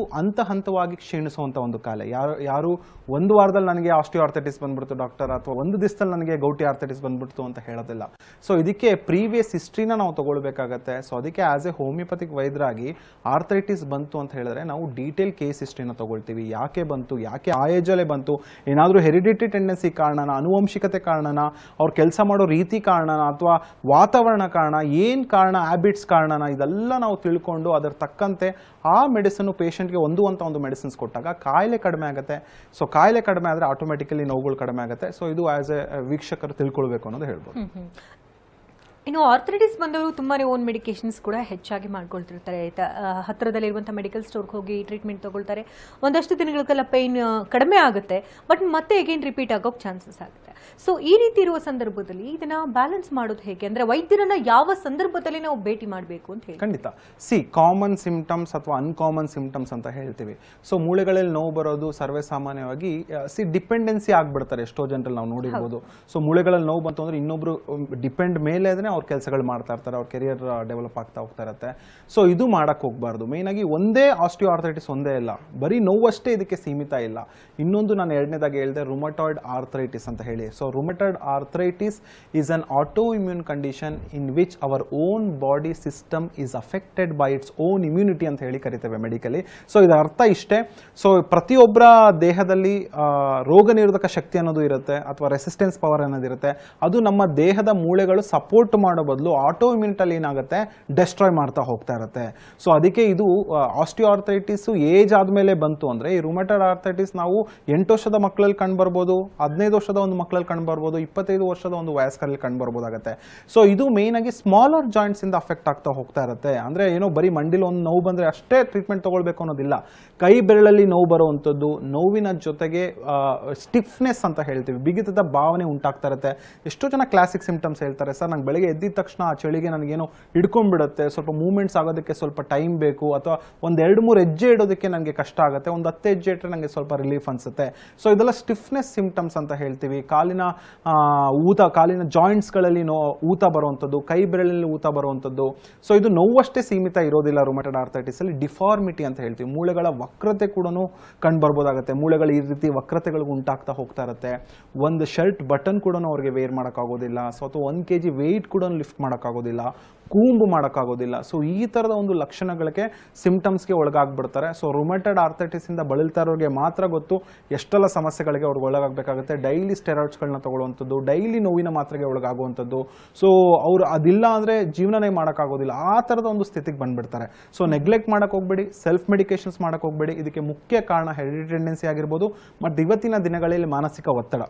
ಹಂತವಾಗಿ ಕ್ಷೀಣಿಸುವಂತ ಒಂದು ಕಾಯಿಲೆ. ಯಾರು ಒಂದು ವಾರದಲ್ಲಿ ನನಗೆ ಆಸ್ಟಿಯೋ ಆರ್ಥ್ರೈಟಿಸ್ ಬಂದ್ಬಿಡ್ತು ಡಾಕ್ಟರ್, ಅಥವಾ ಒಂದು ದಿವಸದಲ್ಲಿ ನನಗೆ ಗೌಟಿ ಆರ್ಥ್ರೈಟಿಸ್ ಬಂದ್ಬಿಡ್ತು ಅಂತ ಹೇಳೋದಿಲ್ಲ. ಸೊ ಇದಕ್ಕೆ ಪ್ರೀವಿಯಸ್ ಹಿಸ್ಟ್ರಿನ ನಾವು ತಗೊಳ್ಬೇಕಾಗತ್ತೆ. ಸೊ ಅದಕ್ಕೆ ಆಸ್ ಎ ಹೋಮಿಯೋಪತಿಕ್ ವೈದ್ಯರಾಗಿ ಆರ್ಥ್ರೈಟಿಸ್ ಬಂತು ಅಂತ ಹೇಳಿದ್ರೆ ನಾವು ಡೀಟೇಲ್ ಕೇಸ್ ಹಿಸ್ಟ್ರಿನ ತಗೊಳ್ತೀವಿ. ಯಾಕೆ ಬಂತು, ಯಾಕೆ ಆ ಏಜಲ್ಲೇ ಬಂತು, ಏನಾದರೂ ಹೆರಿಡಿಟರಿ ಟೆಂಡೆನ್ಸಿ ಕಾರಣನ, ಆನುವಂಶಿಕತೆ ಕಾರಣನ, ಅವ್ರು ಕೆಲಸ ಮಾಡೋ ರೀತಿ ಕಾರಣನ, ಅಥವಾ ವಾತಾವರಣ ಕಾರಣ, ಏನ್ ಕಾರಣ, ಹ್ಯಾಬಿಟ್ಸ್ ಕಾರಣನ, ಇದೆಲ್ಲ ನಾವು ತಿಳ್ಕೊಂಡು ಅದರ ತಕ್ಕಂತೆ ಆ ಮೆಡಿಸಿನ್ ಪೇಷಂಟ್ಗೆ ಒಂದು ಮೆಡಿಸಿನ್ಸ್ ಕೊಟ್ಟಾಗ ಕಾಯಿಲೆ ಕಡಿಮೆ ಆಗುತ್ತೆ. ಸೊ ಕಾಯಿಲೆ ಕಡಿಮೆ ಆದ್ರೆ ಆಟೋಮೆಟಿಕಲಿ ನೋವುಗಳು ಕಡಿಮೆ ಆಗುತ್ತೆ. ಸೊ ಇದು ಆಸ್ ಎ ವೀಕ್ಷಕರು ತಿಳ್ಕೊಳ್ಬೇಕು ಅನ್ನೋದು ಹೇಳ್ಬೋದು. ಇನ್ನು ಆರ್ಥ್ರೈಟಿಸ್ ಬಂದವರು ತುಂಬಾನೇ ಓನ್ ಮೆಡಿಕೇಶನ್ಸ್ ಕೂಡ ಹೆಚ್ಚಾಗಿ ಮಾಡ್ಕೊಳ್ತಿರ್ತಾರೆ. ಹತ್ತಿರದಲ್ಲಿರುವಂಥ ಮೆಡಿಕಲ್ ಸ್ಟೋರ್ಗೆ ಹೋಗಿ ಟ್ರೀಟ್ಮೆಂಟ್ ತಗೊಳ್ತಾರೆ. ಒಂದಷ್ಟು ದಿನಗಳಿಗೆಲ್ಲ ಪೈನ್ ಕಡಿಮೆ ಆಗುತ್ತೆ, ಬಟ್ ಮತ್ತೆ ಅಗೇನ್ ರಿಪೀಟ್ ಆಗೋಕೆ ಚಾನ್ಸಸ್ ಆಗುತ್ತೆ. ಸೊ ಈ ರೀತಿ ಇರುವ ಸಂದರ್ಭದಲ್ಲಿ ಇದನ್ನ ಬ್ಯಾಲೆನ್ಸ್ ಮಾಡೋದು ಹೇಗೆ, ಅಂದ್ರೆ ವೈದ್ಯರನ್ನ ಯಾವ ಸಂದರ್ಭದಲ್ಲಿ ನಾವು ಭೇಟಿ ಮಾಡಬೇಕು ಅಂತ ಹೇಳಿ? ಖಂಡಿತ ಕಾಮನ್ ಸಿಂಪ್ಟಮ್ಸ್ ಅಥವಾ ಅನ್ಕಾಮನ್ ಸಿಂಪ್ಟಮ್ಸ್ ಅಂತ ಹೇಳ್ತೀವಿ. ಸೊ ಮೂಳೆಗಳಲ್ಲಿ ನೋವು ಬರೋದು ಸರ್ವೇ ಸಾಮಾನ್ಯವಾಗಿ ಡಿಪೆಂಡೆನ್ಸಿ ಆಗ್ಬಿಡ್ತಾರೆ. ಎಷ್ಟೋ ಜನರಲ್ಲಿ ನಾವು ನೋಡಿರ್ಬೋದು. ಸೊ ಮೂಳೆಗಳಲ್ಲಿ ನೋವು ಬಂತು ಅಂದ್ರೆ ಇನ್ನೊಬ್ರು ಡಿಪೆಂಡ್ ಮೇಲೆ ಅವ್ರ ಕೆಲಸಗಳು ಮಾಡ್ತಾ ಇರ್ತಾರೆ, ಅವ್ರ ಕೆರಿಯರ್ ಡೆವಲಪ್ ಆಗ್ತಾ ಹೋಗ್ತಾ ಇರುತ್ತೆ. ಸೊ ಇದು ಮಾಡಕ್ ಹೋಗ್ಬಾರ್ದು. ಮೇನ್ ಆಗಿ ಒಂದೇ ಆಸ್ಟಿಯೋ ಆರ್ಥ್ರೈಟಿಸ್ ಒಂದೇ ಇಲ್ಲ, ಬರೀ ನೋವಷ್ಟೇ ಇದಕ್ಕೆ ಸೀಮಿತ ಇಲ್ಲ. ಇನ್ನೊಂದು ನಾನು ಎರಡನೇದಾಗಿ ಹೇಳಿದೆ ರುಮಟಾಯ್ಡ್ ಆರ್ಥ್ರೈಟಿಸ್ ಅಂತ ಹೇಳಿ. So rheumatoid arthritis is an auto immune condition in which our own body system is affected by its own immunity ಅಂತ ಹೇಳಿ ಕರಿತೇವೆ ಮೆಡಿಕಲಿ. ಸೊ ಇದರ ಅರ್ಥ ಇಷ್ಟೇ. ಸೊ ಪ್ರತಿಯೊಬ್ಬರ ದೇಹದಲ್ಲಿ ರೋಗ ನಿರೋಧಕ ಶಕ್ತಿ ಅನ್ನೋದು ಇರುತ್ತೆ, ಅಥವಾ ರೆಸಿಸ್ಟೆನ್ಸ್ ಪವರ್ ಅನ್ನೋದಿರುತ್ತೆ. ಅದು ನಮ್ಮ ದೇಹದ ಮೂಳೆಗಳು ಸಪೋರ್ಟ್ ಮಾಡೋ ಬದಲು ಆಟೋ ಇಮ್ಯುನಿಟಲ್ಲಿ ಏನಾಗುತ್ತೆ, ಡೆಸ್ಟ್ರಾಯ್ ಮಾಡ್ತಾ ಹೋಗ್ತಾ ಇರುತ್ತೆ. ಸೊ ಅದಕ್ಕೆ ಇದು ಆಸ್ಟಿಯೋ ಆರ್ಥ್ರೈಟಿಸ್ ಏಜ್ ಆದ್ಮೇಲೆ ಬಂತು ಅಂದ್ರೆ, ಈ ರುಮಟಾಯ್ಡ್ ಆರ್ಥ್ರೈಟಿಸ್ ನಾವು 8 ವರ್ಷದ ಮಕ್ಕಳಲ್ಲಿ ಕಂಡುಬರ್ಬೋದು, 15 ವರ್ಷದ ಒಂದು ಮಕ್ಕಳಲ್ಲಿ ಕಂಡುಬರ್ಬೋದು, 25 ವರ್ಷದ ಒಂದು ವಯಸ್ಕರಲ್ಲಿ ಕಂಡುಬರ್ಬೋದಾಗುತ್ತೆ. ಸೊ ಇದು ಮೇನ್ ಆಗಿ ಸ್ಮಾಲರ್ ಜಾಯಿಂಟ್ಸ್ ಇಂದ ಅಫೆಕ್ಟ್ ಆಗ್ತಾ ಹೋಗ್ತಾ ಇರುತ್ತೆ. ಅಂದ್ರೆ ಏನೋ ಬರೀ ಮಂಡಿಲಿ ಒಂದು ನೋವು ಬಂದ್ರೆ ಅಷ್ಟೇ ಟ್ರೀಟ್ಮೆಂಟ್ ತಗೊಳ್ಬೇಕು ಅನ್ನೋದಿಲ್ಲ. ಕೈ ಬೆರಳಲ್ಲಿ ನೋವು ಬರುವಂಥದ್ದು, ನೋವಿನ ಜೊತೆಗೆ ಸ್ಟಿಫ್ನೆಸ್ ಅಂತ ಹೇಳ್ತೀವಿ, ಬಿಗಿತದ ಭಾವನೆ ಉಂಟಾಗ್ತಾ ಇರುತ್ತೆ. ಎಷ್ಟೋ ಜನ ಕ್ಲಾಸಿಕ್ ಸಿಂಪ್ಟಮ್ಸ್ ಹೇಳ್ತಾರೆ, ಸರ್ ನಂಗೆ ಬೆಳಗ್ಗೆ ಎದ್ದಿದ ತಕ್ಷಣ ಆ ಚಳಿಗೆ ನನಗೇನೋ ಹಿಡ್ಕೊಂಡ್ಬಿಡುತ್ತೆ, ಸ್ವಲ್ಪ ಮೂವ್ಮೆಂಟ್ಸ್ ಆಗೋದಕ್ಕೆ ಸ್ವಲ್ಪ ಟೈಮ್ ಬೇಕು, ಅಥವಾ ಒಂದು 2-3 ಹೆಜ್ಜೆ ಇಡೋದಕ್ಕೆ ನನಗೆ ಕಷ್ಟ ಆಗುತ್ತೆ, ಒಂದು 10 ಹೆಜ್ಜೆ ಇಟ್ಟರೆ ನನಗೆ ಸ್ವಲ್ಪ ರಿಲೀಫ್ ಅನ್ಸುತ್ತೆ. ಸೊ ಇದೆಲ್ಲ ಸ್ಟಿಫ್ನೆಸ್ ಸಿಂಪ್ಟಮ್ಸ್ ಅಂತ ಹೇಳ್ತೀವಿ. ಕಾಲಿನ ಜಾಯಿಂಟ್ಸ್ಗಳಲ್ಲಿ ಊತ ಬರುವಂಥದ್ದು, ಕೈ ಬೆರಳಲ್ಲಿ ಊತ ಬರುವಂಥದ್ದು. ಸೊ ಇದು ನೋವಷ್ಟೇ ಸೀಮಿತ ಇರೋದಿಲ್ಲ. ರುಮಟಾಯ್ಡ್ ಆರ್ಥ್ರೈಟಿಸ್ ಅಲ್ಲಿ ಡಿಫಾರ್ಮಿಟಿ ಅಂತ ಹೇಳ್ತೀವಿ, ಮೂಳೆಗಳ ವಕ್ರತೆ ಕೂಡ ಕಂಡು ಬರ್ಬೋದಾಗುತ್ತೆ. ಮೂಳೆಗಳು ಈ ರೀತಿ ವಕ್ರತೆಗಳಿಗೆ ಉಂಟಾಗ್ತಾ ಹೋಗ್ತಾ ಇರುತ್ತೆ. ಒಂದು ಶರ್ಟ್ ಬಟನ್ ಕೂಡ ಅವ್ರಿಗೆ ವೇರ್ ಮಾಡೋಕ್ಕಾಗೋದಿಲ್ಲ. ಸೊ ಅಥವಾ 1 kg ವೆಯ್ಟ್ ಕೂಡ ಲಿಫ್ಟ್ ಮಾಡೋಕ್ಕಾಗೋದಿಲ್ಲ, ಕೂಂಬು ಮಾಡೋಕ್ಕಾಗೋದಿಲ್ಲ. ಸೊ ಈ ತರದ ಒಂದು ಲಕ್ಷಣಗಳಿಗೆ ಸಿಂಪ್ಟಮ್ಸ್ಗೆ ಒಳಗಾಗ್ಬಿಡ್ತಾರೆ. ಸೊ ರುಮಟಾಯ್ಡ್ ಆರ್ಥ್ರೈಟಿಸ್ ಇಂದ ಬಳಲ್ತಾ ಇರೋರಿಗೆ ಮಾತ್ರ ಗೊತ್ತು ಎಷ್ಟೆಲ್ಲ ಸಮಸ್ಯೆಗಳಿಗೆ ಅವ್ರಿಗೆ ಒಳಗಾಗಬೇಕಾಗುತ್ತೆ. ಡೈಲಿ ಸ್ಟೆರಾಯ್ಡ್ಸ್ಗಳನ್ನ ತಗೊಳ್ಳುವಂಥದ್ದು, ಡೈಲಿ ನೋವಿನ ಮಾತ್ರೆಗೆ ಒಳಗಾಗುವಂಥದ್ದು. ಸೊ ಅವ್ರು ಅದಿಲ್ಲ ಅಂದ್ರೆ ಜೀವನನೇ ಮಾಡೋಕ್ಕಾಗೋದಿಲ್ಲ, ಆ ತರದ ಒಂದು ಸ್ಥಿತಿಗೆ ಬಂದ್ಬಿಡ್ತಾರೆ. ಸೊ ನೆಗ್ಲೆಕ್ಟ್ ಮಾಡಕ್ ಹೋಗ್ಬೇಡಿ, ಸೆಲ್ಫ್ ಮೆಡಿಕೇಶನ್ಸ್ ಮಾಡಕ್ ಹೋಗ್ಬೇಡಿ. ಇದಕ್ಕೆ ಮುಖ್ಯ ಕಾರಣ ಹೆರಿಡಿಟರಿ ಟೆಂಡೆನ್ಸಿ ಆಗಿರ್ಬೋದು, ಮತ್ತು ಇವತ್ತಿನ ದಿನಗಳಲ್ಲಿ ಮಾನಸಿಕ ಒತ್ತಡ.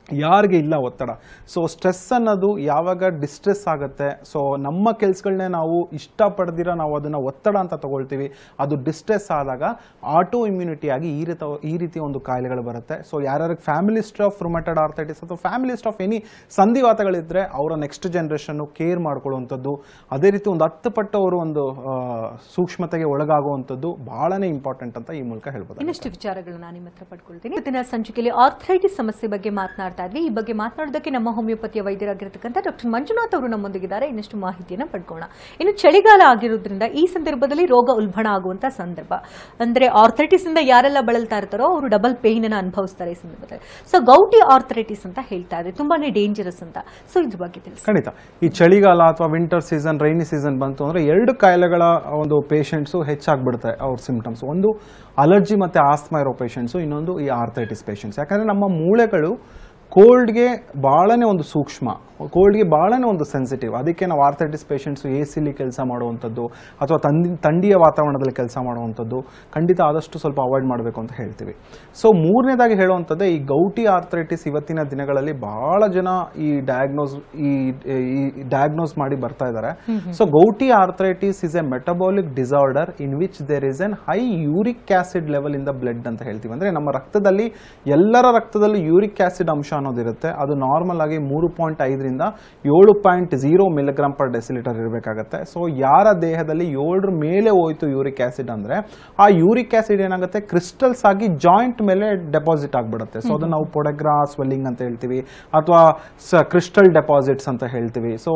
ಯಾರಿಗೆ ಇಲ್ಲ ಒತ್ತಡ? ಸೊ ಸ್ಟ್ರೆಸ್ ಅನ್ನೋದು ಯಾವಾಗ ಡಿಸ್ಟ್ರೆಸ್ ಆಗುತ್ತೆ, ಸೊ ನಮ್ಮ ಕೆಲಸಗಳನ್ನೇ ನಾವು ಇಷ್ಟಪಡ್ದಿರ ನಾವು ಅದನ್ನ ಒತ್ತಡ ಅಂತ ತಗೊಳ್ತೀವಿ. ಅದು ಡಿಸ್ಟ್ರೆಸ್ ಆದಾಗ ಆಟೋ ಇಮ್ಯುನಿಟಿ ಆಗಿ ಈ ರೀತಿ ಒಂದು ಕಾಯಿಲೆಗಳು ಬರುತ್ತೆ. ಸೊ ಯಾರ್ಯಾರಿಗೆ family history of rheumatoid arthritis ಅಥವಾ ಫ್ಯಾಮಿಲಿ ಹಿಸ್ಟ್ರಿ ಆಫ್ ಎನಿ ಸಂಧಿವಾತಗಳಿದ್ರೆ ಅವರ ನೆಕ್ಸ್ಟ್ ಜನರೇಷನ್ ಕೇರ್ ಮಾಡ್ಕೊಳ್ಳುವಂಥದ್ದು, ಅದೇ ರೀತಿ ಒಂದು 10 ಪಟ್ಟು ಅವರು ಒಂದು ಸೂಕ್ಷ್ಮತೆಗೆ ಒಳಗಾಗುವಂಥದ್ದು ಬಹಳನೇ ಇಂಪಾರ್ಟೆಂಟ್ ಅಂತ ಈ ಮೂಲಕ ಹೇಳ್ಬೋದು. ಇನ್ನಷ್ಟು ವಿಚಾರಗಳನ್ನ ನಾನು ನಿಮ್ಮ ಹತ್ರ ಪಡ್ಕೊಳ್ತೀನಿ. ಇವತ್ತಿನ ಸಂಚಿಕೆಯಲ್ಲಿ ಆರ್ಥ್ರೈಟಿಸ್ ಸಮಸ್ಯೆ ಬಗ್ಗೆ ಮಾತನಾಡ್ತಾ ಇದ್ವಿ. ಈ ಬಗ್ಗೆ ಮಾತನಾಡೋದಕ್ಕೆ ನಮ್ಮ ಹೋಮಿಯೋಪತಿಯ ವೈದ್ಯರಾಗಿರತಕ್ಕಂಥ ಡಾಕ್ಟರ್ ಮಂಜುನಾಥ್ ಅವರು ನಮ್ಮೊಂದಿಗಿದ್ದಾರೆ. ಇನ್ನಷ್ಟು ಮಾಹಿತಿಯನ್ನು ಪಡ್ಕೊಳ್ಳೋಣ. ಇನ್ನು ಚಳಿಗಾಲ ಆಗಿರೋದ್ರಿಂದ ಈ ಸಂದರ್ಭದಲ್ಲಿ ರೋಗ ಉಲ್ಬಣ ಆಗುವಂತ ಸಂದರ್ಭ, ಅಂದ್ರೆ ಆರ್ಥ್ರೈಟಿಸ್ ಇಂದ ಯಾರೆಲ್ಲ ಬಳಲ್ತಾ ಇರ್ತಾರೋ ಅವರು ಡಬಲ್ ಪೇನ್ ಅನ್ನು ಅನುಭವಿಸ್ತಾರೆ ಈ ಸಂದರ್ಭದಲ್ಲಿ. ಸೊ ಗೌಟಿ ಆರ್ಥ್ರೈಟಿಸ್ ಅಂತ ಹೇಳ್ತಾ ಇದೆ, ತುಂಬಾನೇ ಡೇಂಜರಸ್ ಅಂತ. ಸೊ ಇದ್ರ ಬಗ್ಗೆ ತಿಳಿಸಿ. ಖಂಡಿತ ಈ ಚಳಿಗಾಲ ಅಥವಾ ವಿಂಟರ್ ಸೀಸನ್, ರೈನಿ ಸೀಸನ್ ಬಂತು ಅಂದ್ರೆ 2 ಕಾಯಿಲೆಗಳ ಒಂದು ಪೇಷಂಟ್ಸ್ ಹೆಚ್ಚಾಗ್ಬಿಡುತ್ತೆ ಅವ್ರ ಸಿಂಪ್ಟಮ್ಸ್. ಒಂದು ಅಲರ್ಜಿ ಮತ್ತೆ ಆಸ್ತಮಾ ಇರೋ ಪೇಷಂಟ್ಸ್, ಇನ್ನೊಂದು ಈ ಆರ್ಥ್ರೈಟಿಸ್ ಪೇಷಂಟ್ಸ್. ಯಾಕಂದ್ರೆ ನಮ್ಮ ಮೂಳೆಗಳು ಕೋಲ್ಡ್ಗೆ ಬಹಳನೇ ಒಂದು ಸೂಕ್ಷ್ಮ, ಕೋಲ್ಡ್ಗೆ ಬಹಳನೇ ಒಂದು ಸೆನ್ಸಿಟಿವ್. ಅದಕ್ಕೆ ನಾವು ಆರ್ಥರೈಟಿಸ್ ಪೇಷಂಟ್ಸ್ AC ಕೆಲಸ ಮಾಡುವಂಥದ್ದು ಅಥವಾ ಥಂಡಿಯ ವಾತಾವರಣದಲ್ಲಿ ಕೆಲಸ ಮಾಡುವಂಥದ್ದು ಖಂಡಿತ ಆದಷ್ಟು ಸ್ವಲ್ಪ ಅವಾಯ್ಡ್ ಮಾಡಬೇಕು ಅಂತ ಹೇಳ್ತೀವಿ. ಸೊ ಮೂರನೇದಾಗಿ ಹೇಳುವಂಥದ್ದೇ ಈ ಗೌಟಿ ಆರ್ಥರೈಟಿಸ್ ಇವತ್ತಿನ ದಿನಗಳಲ್ಲಿ ಬಹಳ ಜನ ಈ ಡಯಾಗ್ನೋಸ್ ಮಾಡಿ ಬರ್ತಾ ಇದ್ದಾರೆ. So gouty arthritis is a metabolic disorder in which there is an high uric acid level in the blood ಅಂತ ಹೇಳ್ತೀವಿ. ಅಂದ್ರೆ ನಮ್ಮ ರಕ್ತದಲ್ಲಿ ಎಲ್ಲರ ರಕ್ತದಲ್ಲಿ ಯೂರಿಕ್ ಆಸಿಡ್ ಅಂಶ ಅನ್ನೋದಿರುತ್ತೆ. ಅದು ನಾರ್ಮಲ್ ಆಗಿ 3.5 ರಿಂದ 7.0 ಮಿಲಿಗ್ರಾಮ್ ಪರ್ ಡೆಸಿಲೀಟರ್ ಇರಬೇಕಾಗುತ್ತೆ. ಸೊ ಯಾರ ದೇಹದಲ್ಲಿ 7 ಮೇಲೆ ಹೋಯ್ತು ಯೂರಿಕ್ ಆಸಿಡ್ ಅಂದ್ರೆ ಆ ಯೂರಿಕ್ ಆಸಿಡ್ ಏನಾಗುತ್ತೆ ಕ್ರಿಸ್ಟಲ್ಸ್ ಆಗಿ ಜಾಯಿಂಟ್ ಮೇಲೆ ಡೆಪಾಸಿಟ್ ಆಗ್ಬಿಡುತ್ತೆ. ಸೊ ಅದನ್ನ ನಾವು ಪೊಡೆಗ್ರಾ ಸ್ವೆಲ್ಲಿಂಗ್ ಅಂತ ಹೇಳ್ತೀವಿ ಅಥವಾ ಕ್ರಿಸ್ಟಲ್ ಡೆಪಾಸಿಟ್ಸ್ ಅಂತ ಹೇಳ್ತೀವಿ. ಸೊ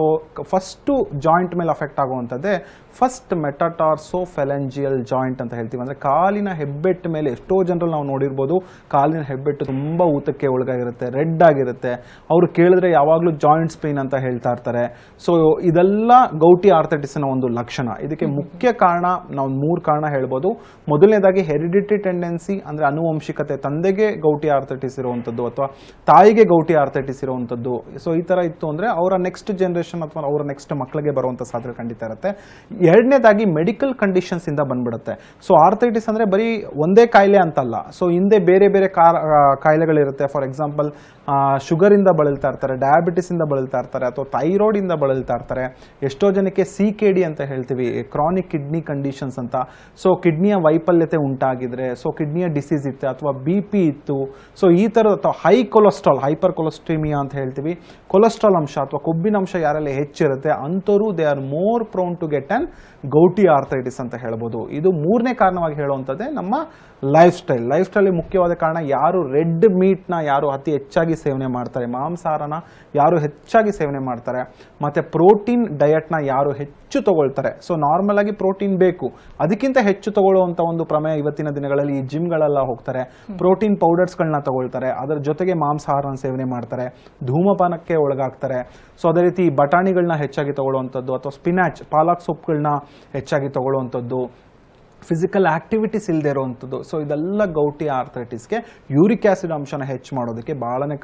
ಫಸ್ಟ್ ಜಾಯಿಂಟ್ ಮೇಲೆ ಅಫೆಕ್ಟ್ ಆಗುವಂಥದ್ದೇ ಫಸ್ಟ್ ಮೆಟಾಟಾರ್ಸೋಫೆಲೆಂಜಿಯಲ್ ಜಾಯಿಂಟ್ ಅಂತ ಹೇಳ್ತೀವಿ. ಅಂದ್ರೆ ಕಾಲಿನ ಹೆಬ್ಬೆಟ್ಟು ಮೇಲೆ ಎಷ್ಟೋ ಜನರಲ್ಲಿ ನಾವು ನೋಡಿರ್ಬೋದು, ಕಾಲಿನ ಹೆಬ್ಬೆಟ್ಟು ತುಂಬಾ ಊತಕ್ಕೆ ಒಳಗಾಗಿರುತ್ತೆ, ರೆಡ್ ಆಗಿರುತ್ತೆ. ಅವರು ಕೇಳಿದ್ರೆ ಯಾವಾಗಲೂ ಜಾಯಿಂಟ್ಸ್ ಪೇನ್ ಅಂತ ಹೇಳ್ತಾ ಇರ್ತಾರೆ. ಸೊ ಇದೆಲ್ಲ ಗೌಟಿ ಆರ್ಥರೈಟಿಸ್ನ ಒಂದು ಲಕ್ಷಣ. ಇದಕ್ಕೆ ಮುಖ್ಯ ಕಾರಣ ನಾವು 3 ಕಾರಣ ಹೇಳ್ಬೋದು. ಮೊದಲನೇದಾಗಿ ಹೆರಿಡಿಟಿ ಟೆಂಡೆನ್ಸಿ, ಅಂದ್ರೆ ಅನುವಂಶಿಕತೆ, ತಂದೆಗೆ ಗೌಟಿ ಆರ್ಥರೈಟಿಸ್ ಇರುವಂಥದ್ದು ಅಥವಾ ತಾಯಿಗೆ ಗೌಟಿ ಆರ್ಥರೈಟಿಸ್ ಇರುವಂಥದ್ದು. ಸೊ ಈ ತರ ಇತ್ತು ಅಂದ್ರೆ ಅವರ ನೆಕ್ಸ್ಟ್ ಜನರೇಷನ್ ಅಥವಾ ಅವರ ನೆಕ್ಸ್ಟ್ ಮಕ್ಕಳಿಗೆ ಬರುವಂತ ಸಾಧ್ಯತೆ ಖಂಡಿತ ಇರುತ್ತೆ. ಎರಡನೇದಾಗಿ ಮೆಡಿಕಲ್ ಕಂಡೀಷನ್ಸ್ ಇಂದ ಬಂದ್ಬಿಡುತ್ತೆ. ಸೊ ಆರ್ಥರೈಟಿಸ್ ಅಂದ್ರೆ ಬರೀ ಒಂದೇ ಕಾಯಿಲೆ ಅಂತಲ್ಲ. ಸೊ ಹಿಂದೆ ಬೇರೆ ಬೇರೆ ಕಾಯಿಲೆಗಳಿರುತ್ತೆ. ಫಾರ್ ಎಕ್ಸಾಂಪಲ್ ಶುಗರ್ ಇಂದ ಬಳಲ್ತಾ ಇರ್ತಾರೆ, ಡಯಾಬಿಟಿಸ್ ಇಂದ ಬಳಲ್ತಾ ಇರ್ತಾರೆ, ಅಥವಾ ಥೈರಾಯ್ಡ್ ಇಂದ ಬಳಲ್ತಾ ಇರ್ತಾರೆ. ಎಷ್ಟೋ ಜನಕ್ಕೆ CKD ಅಂತ ಹೇಳ್ತೀವಿ, ಕ್ರಾನಿಕ್ ಕಿಡ್ನಿ ಕಂಡೀಷನ್ಸ್ ಅಂತ. ಸೊ ಕಿಡ್ನಿಯ ವೈಫಲ್ಯತೆ ಉಂಟಾಗಿದ್ರೆ, ಸೊ ಕಿಡ್ನಿಯ ಡಿಸೀಸ್ ಇತ್ತು ಅಥವಾ BP ಇತ್ತು, ಸೊ ಈ ತರದ ಅಥವಾ ಹೈ ಕೊಲೆಸ್ಟ್ರಾಲ್, ಹೈಪರ್ ಕೊಲೆಸ್ಟ್ರಿಮಿಯಾ ಅಂತ ಹೇಳ್ತೀವಿ, ಕೊಲೆಸ್ಟ್ರಾಲ್ ಅಂಶ ಅಥವಾ ಕೊಬ್ಬಿನ ಅಂಶ ಯಾರಲ್ಲಿ ಹೆಚ್ಚಿರುತ್ತೆ ಅಂಥವ್ರು they are more prone to get an gouty arthritis ಅಂತ ಹೇಳ್ಬೋದು. ಇದು ಮೂರನೇ ಕಾರಣವಾಗಿ ಹೇಳುವಂಥದ್ದೇ ನಮ್ಮ ಲೈಫ್ ಸ್ಟೈಲ್ ಮುಖ್ಯವಾದ ಕಾರಣ. ಯಾರು ರೆಡ್ ಮೀಟ್ನ ಯಾರು ಅತಿ ಹೆಚ್ಚಾಗಿ ಸೇವನೆ ಮಾಡ್ತಾರೆ, ಮಾಂಸಾಹಾರನ ಯಾರು ಹೆಚ್ಚಾಗಿ ಸೇವನೆ ಮಾಡ್ತಾರೆ, ಮತ್ತೆ ಪ್ರೋಟೀನ್ ಡಯಟ್ನ ಯಾರು ಹೆಚ್ಚು ತಗೊಳ್ತಾರೆ. ಸೊ ನಾರ್ಮಲ್ ಆಗಿ ಪ್ರೋಟೀನ್ ಬೇಕು, ಅದಕ್ಕಿಂತ ಹೆಚ್ಚು ತಗೊಳ್ಳುವಂತ ಒಂದು ಪ್ರಮೇಯ ಇವತ್ತಿನ ದಿನಗಳಲ್ಲಿ ಈ ಜಿಮ್ಗಳೆಲ್ಲ ಹೋಗ್ತಾರೆ, ಪ್ರೋಟೀನ್ ಪೌಡರ್ಸ್ಗಳನ್ನ ತಗೊಳ್ತಾರೆ, ಅದರ ಜೊತೆಗೆ ಮಾಂಸಾಹಾರನ ಸೇವನೆ ಮಾಡ್ತಾರೆ, ಧೂಮಪಾನಕ್ಕೆ ಒಳಗಾಗ್ತಾರೆ. ಸೊ ಅದೇ ರೀತಿ ಬಟಾಣಿಗಳನ್ನ ಹೆಚ್ಚಾಗಿ ತಗೊಳ್ಳುವಂಥದ್ದು ಅಥವಾ ಸ್ಪಿನಾಚ್, ಪಾಲಕ್ ಸೊಪ್ಪುಗಳನ್ನ ಹೆಚ್ಚಾಗಿ ತಗೊಳ್ಳುವಂಥದ್ದು, ಫಿಸಿಕಲ್ ಆಕ್ಟಿವಿಟೀಸ್ ಇಲ್ಲದೆ ಇರುವಂಥದ್ದು. ಸೊ ಇದೆಲ್ಲ ಗೌಟಿ ಆರ್ಥರೈಟಿಸ್ಗೆ ಯೂರಿಕ್ ಆಸಿಡ್ ಅಂಶನ ಹೆಚ್ಚು ಮಾಡೋದಕ್ಕೆ ಬಹಳನೇ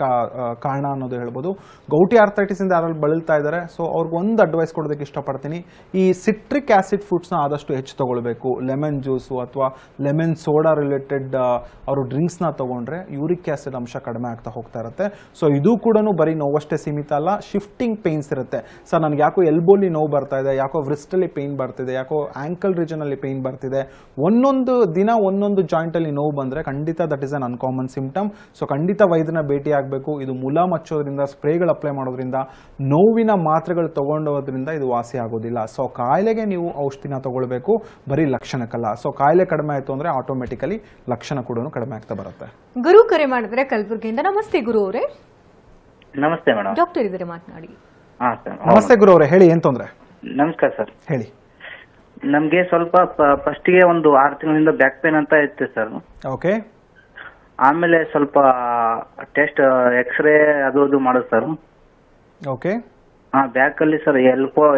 ಕಾರಣ ಅನ್ನೋದು ಹೇಳ್ಬೋದು. ಗೌಟಿ ಆರ್ಥರೈಟಿಸ್ ಇಂದ ಯಾರಲ್ಲಿ ಬಳಲ್ತಾ ಇದ್ದಾರೆ, ಸೊ ಅವ್ರಿಗೆ ಒಂದು ಅಡ್ವೈಸ್ ಕೊಡೋದಕ್ಕೆ ಇಷ್ಟಪಡ್ತೀನಿ. ಈ ಸಿಟ್ರಿಕ್ ಆಸಿಡ್ ಫ್ರೂಟ್ಸ್ನ ಆದಷ್ಟು ಹೆಚ್ಚು ತಗೊಳ್ಬೇಕು. ಲೆಮನ್ ಜ್ಯೂಸು ಅಥವಾ ಲೆಮನ್ ಸೋಡಾ ರಿಲೇಟೆಡ್ ಅವರು ಡ್ರಿಂಕ್ಸ್ನ ತಗೊಂಡ್ರೆ ಯೂರಿಕ್ ಆಸಿಡ್ ಅಂಶ ಕಡಿಮೆ ಆಗ್ತಾ ಹೋಗ್ತಾ ಇರುತ್ತೆ. ಸೊ ಇದು ಕೂಡ ಬರೀ ನೋವಷ್ಟೇ ಸೀಮಿತ ಅಲ್ಲ, ಶಿಫ್ಟಿಂಗ್ ಪೇನ್ಸ್ ಇರುತ್ತೆ. ಸರ್ ನನಗೆ ಯಾಕೋ ಎಲ್ಬೋಲಿ ನೋವು ಬರ್ತಾ ಇದೆ, ಯಾಕೋ ವ್ರಿಸ್ಟಲ್ಲಿ ಪೇನ್ ಬರ್ತಿದೆ, ಯಾಕೋ ಆಂಕಲ್ ರೀಜನ್ ಅಲ್ಲಿ ಪೇನ್ ಬರ್ತಿದೆ, ಒಂದೊಂದು ದಿನ ಒಂದೊಂದು ಜಾಯಿಂಟ್ ಅಲ್ಲಿ ನೋವು ಬಂದ್ರೆ ಖಂಡಿತ that is an uncommon symptom. So ಖಂಡಿತ ವೈದ್ಯನ ಭೇಟಿ ಆಗಬೇಕು. ಇದು ಮುಲಾಮ್ ಹಚ್ಚೋದ್ರಿಂದ, ಸ್ಪ್ರೇಗಳು ಅಪ್ಲೈ ಮಾಡೋದ್ರಿಂದ, ನೋವಿನ ಮಾತ್ರೆಗಳು ತಗೊಂಡೋದ್ರಿಂದ ಇದು ವಾಸಿ ಆಗೋದಿಲ್ಲ. ಸೊ ಕಾಯಿಲೆಗೆ ನೀವು ಔಷಧಿನ ತಗೊಳ್ಬೇಕು, ಬರೀ ಲಕ್ಷಣಕ್ಕಲ್ಲ. ಸೊ ಕಾಯಿಲೆ ಕಡಿಮೆ ಆಯ್ತು ಅಂದ್ರೆ ಆಟೋಮೆಟಿಕಲಿ ಲಕ್ಷಣ ಕೂಡ ಕಡಿಮೆ ಆಗ್ತಾ ಬರುತ್ತೆ. ಗುರು ಕರೆ ಮಾಡಿದ್ರೆ ಕಲಬುರಗಿಯಿಂದ. ನಮಸ್ತೆ ಗುರು ಅವರೇ. ನಮಸ್ತೆ ಮೇಡಮ್. ಡಾಕ್ಟರ್ ಇದ್ದಾರೆ, ಮಾತನಾಡಿ. ನಮಸ್ತೆ ಗುರು ಅವರೇ, ಹೇಳಿ ಏನ್ ತೊಂದ್ರೆ? ನಮಸ್ಕಾರ ಸರ್. ಹೇಳಿ. ನಮ್ಗೆ ಸ್ವಲ್ಪ ಫಸ್ಟ್ಗೆ ಒಂದು 6 ತಿಂಗಳಿಂದ ಬ್ಯಾಕ್ ಪೇನ್ ಅಂತ ಇತ್ತು ಸರ್. ಓಕೆ. ಆಮೇಲೆ ಸ್ವಲ್ಪ ಟೆಸ್ಟ್ ಎಕ್ಸ್ರೇ ಅದು ಮಾಡೋದು ಸರ್. ಓಕೆ. ಬ್ಯಾಕ್ ಅಲ್ಲಿ sir L4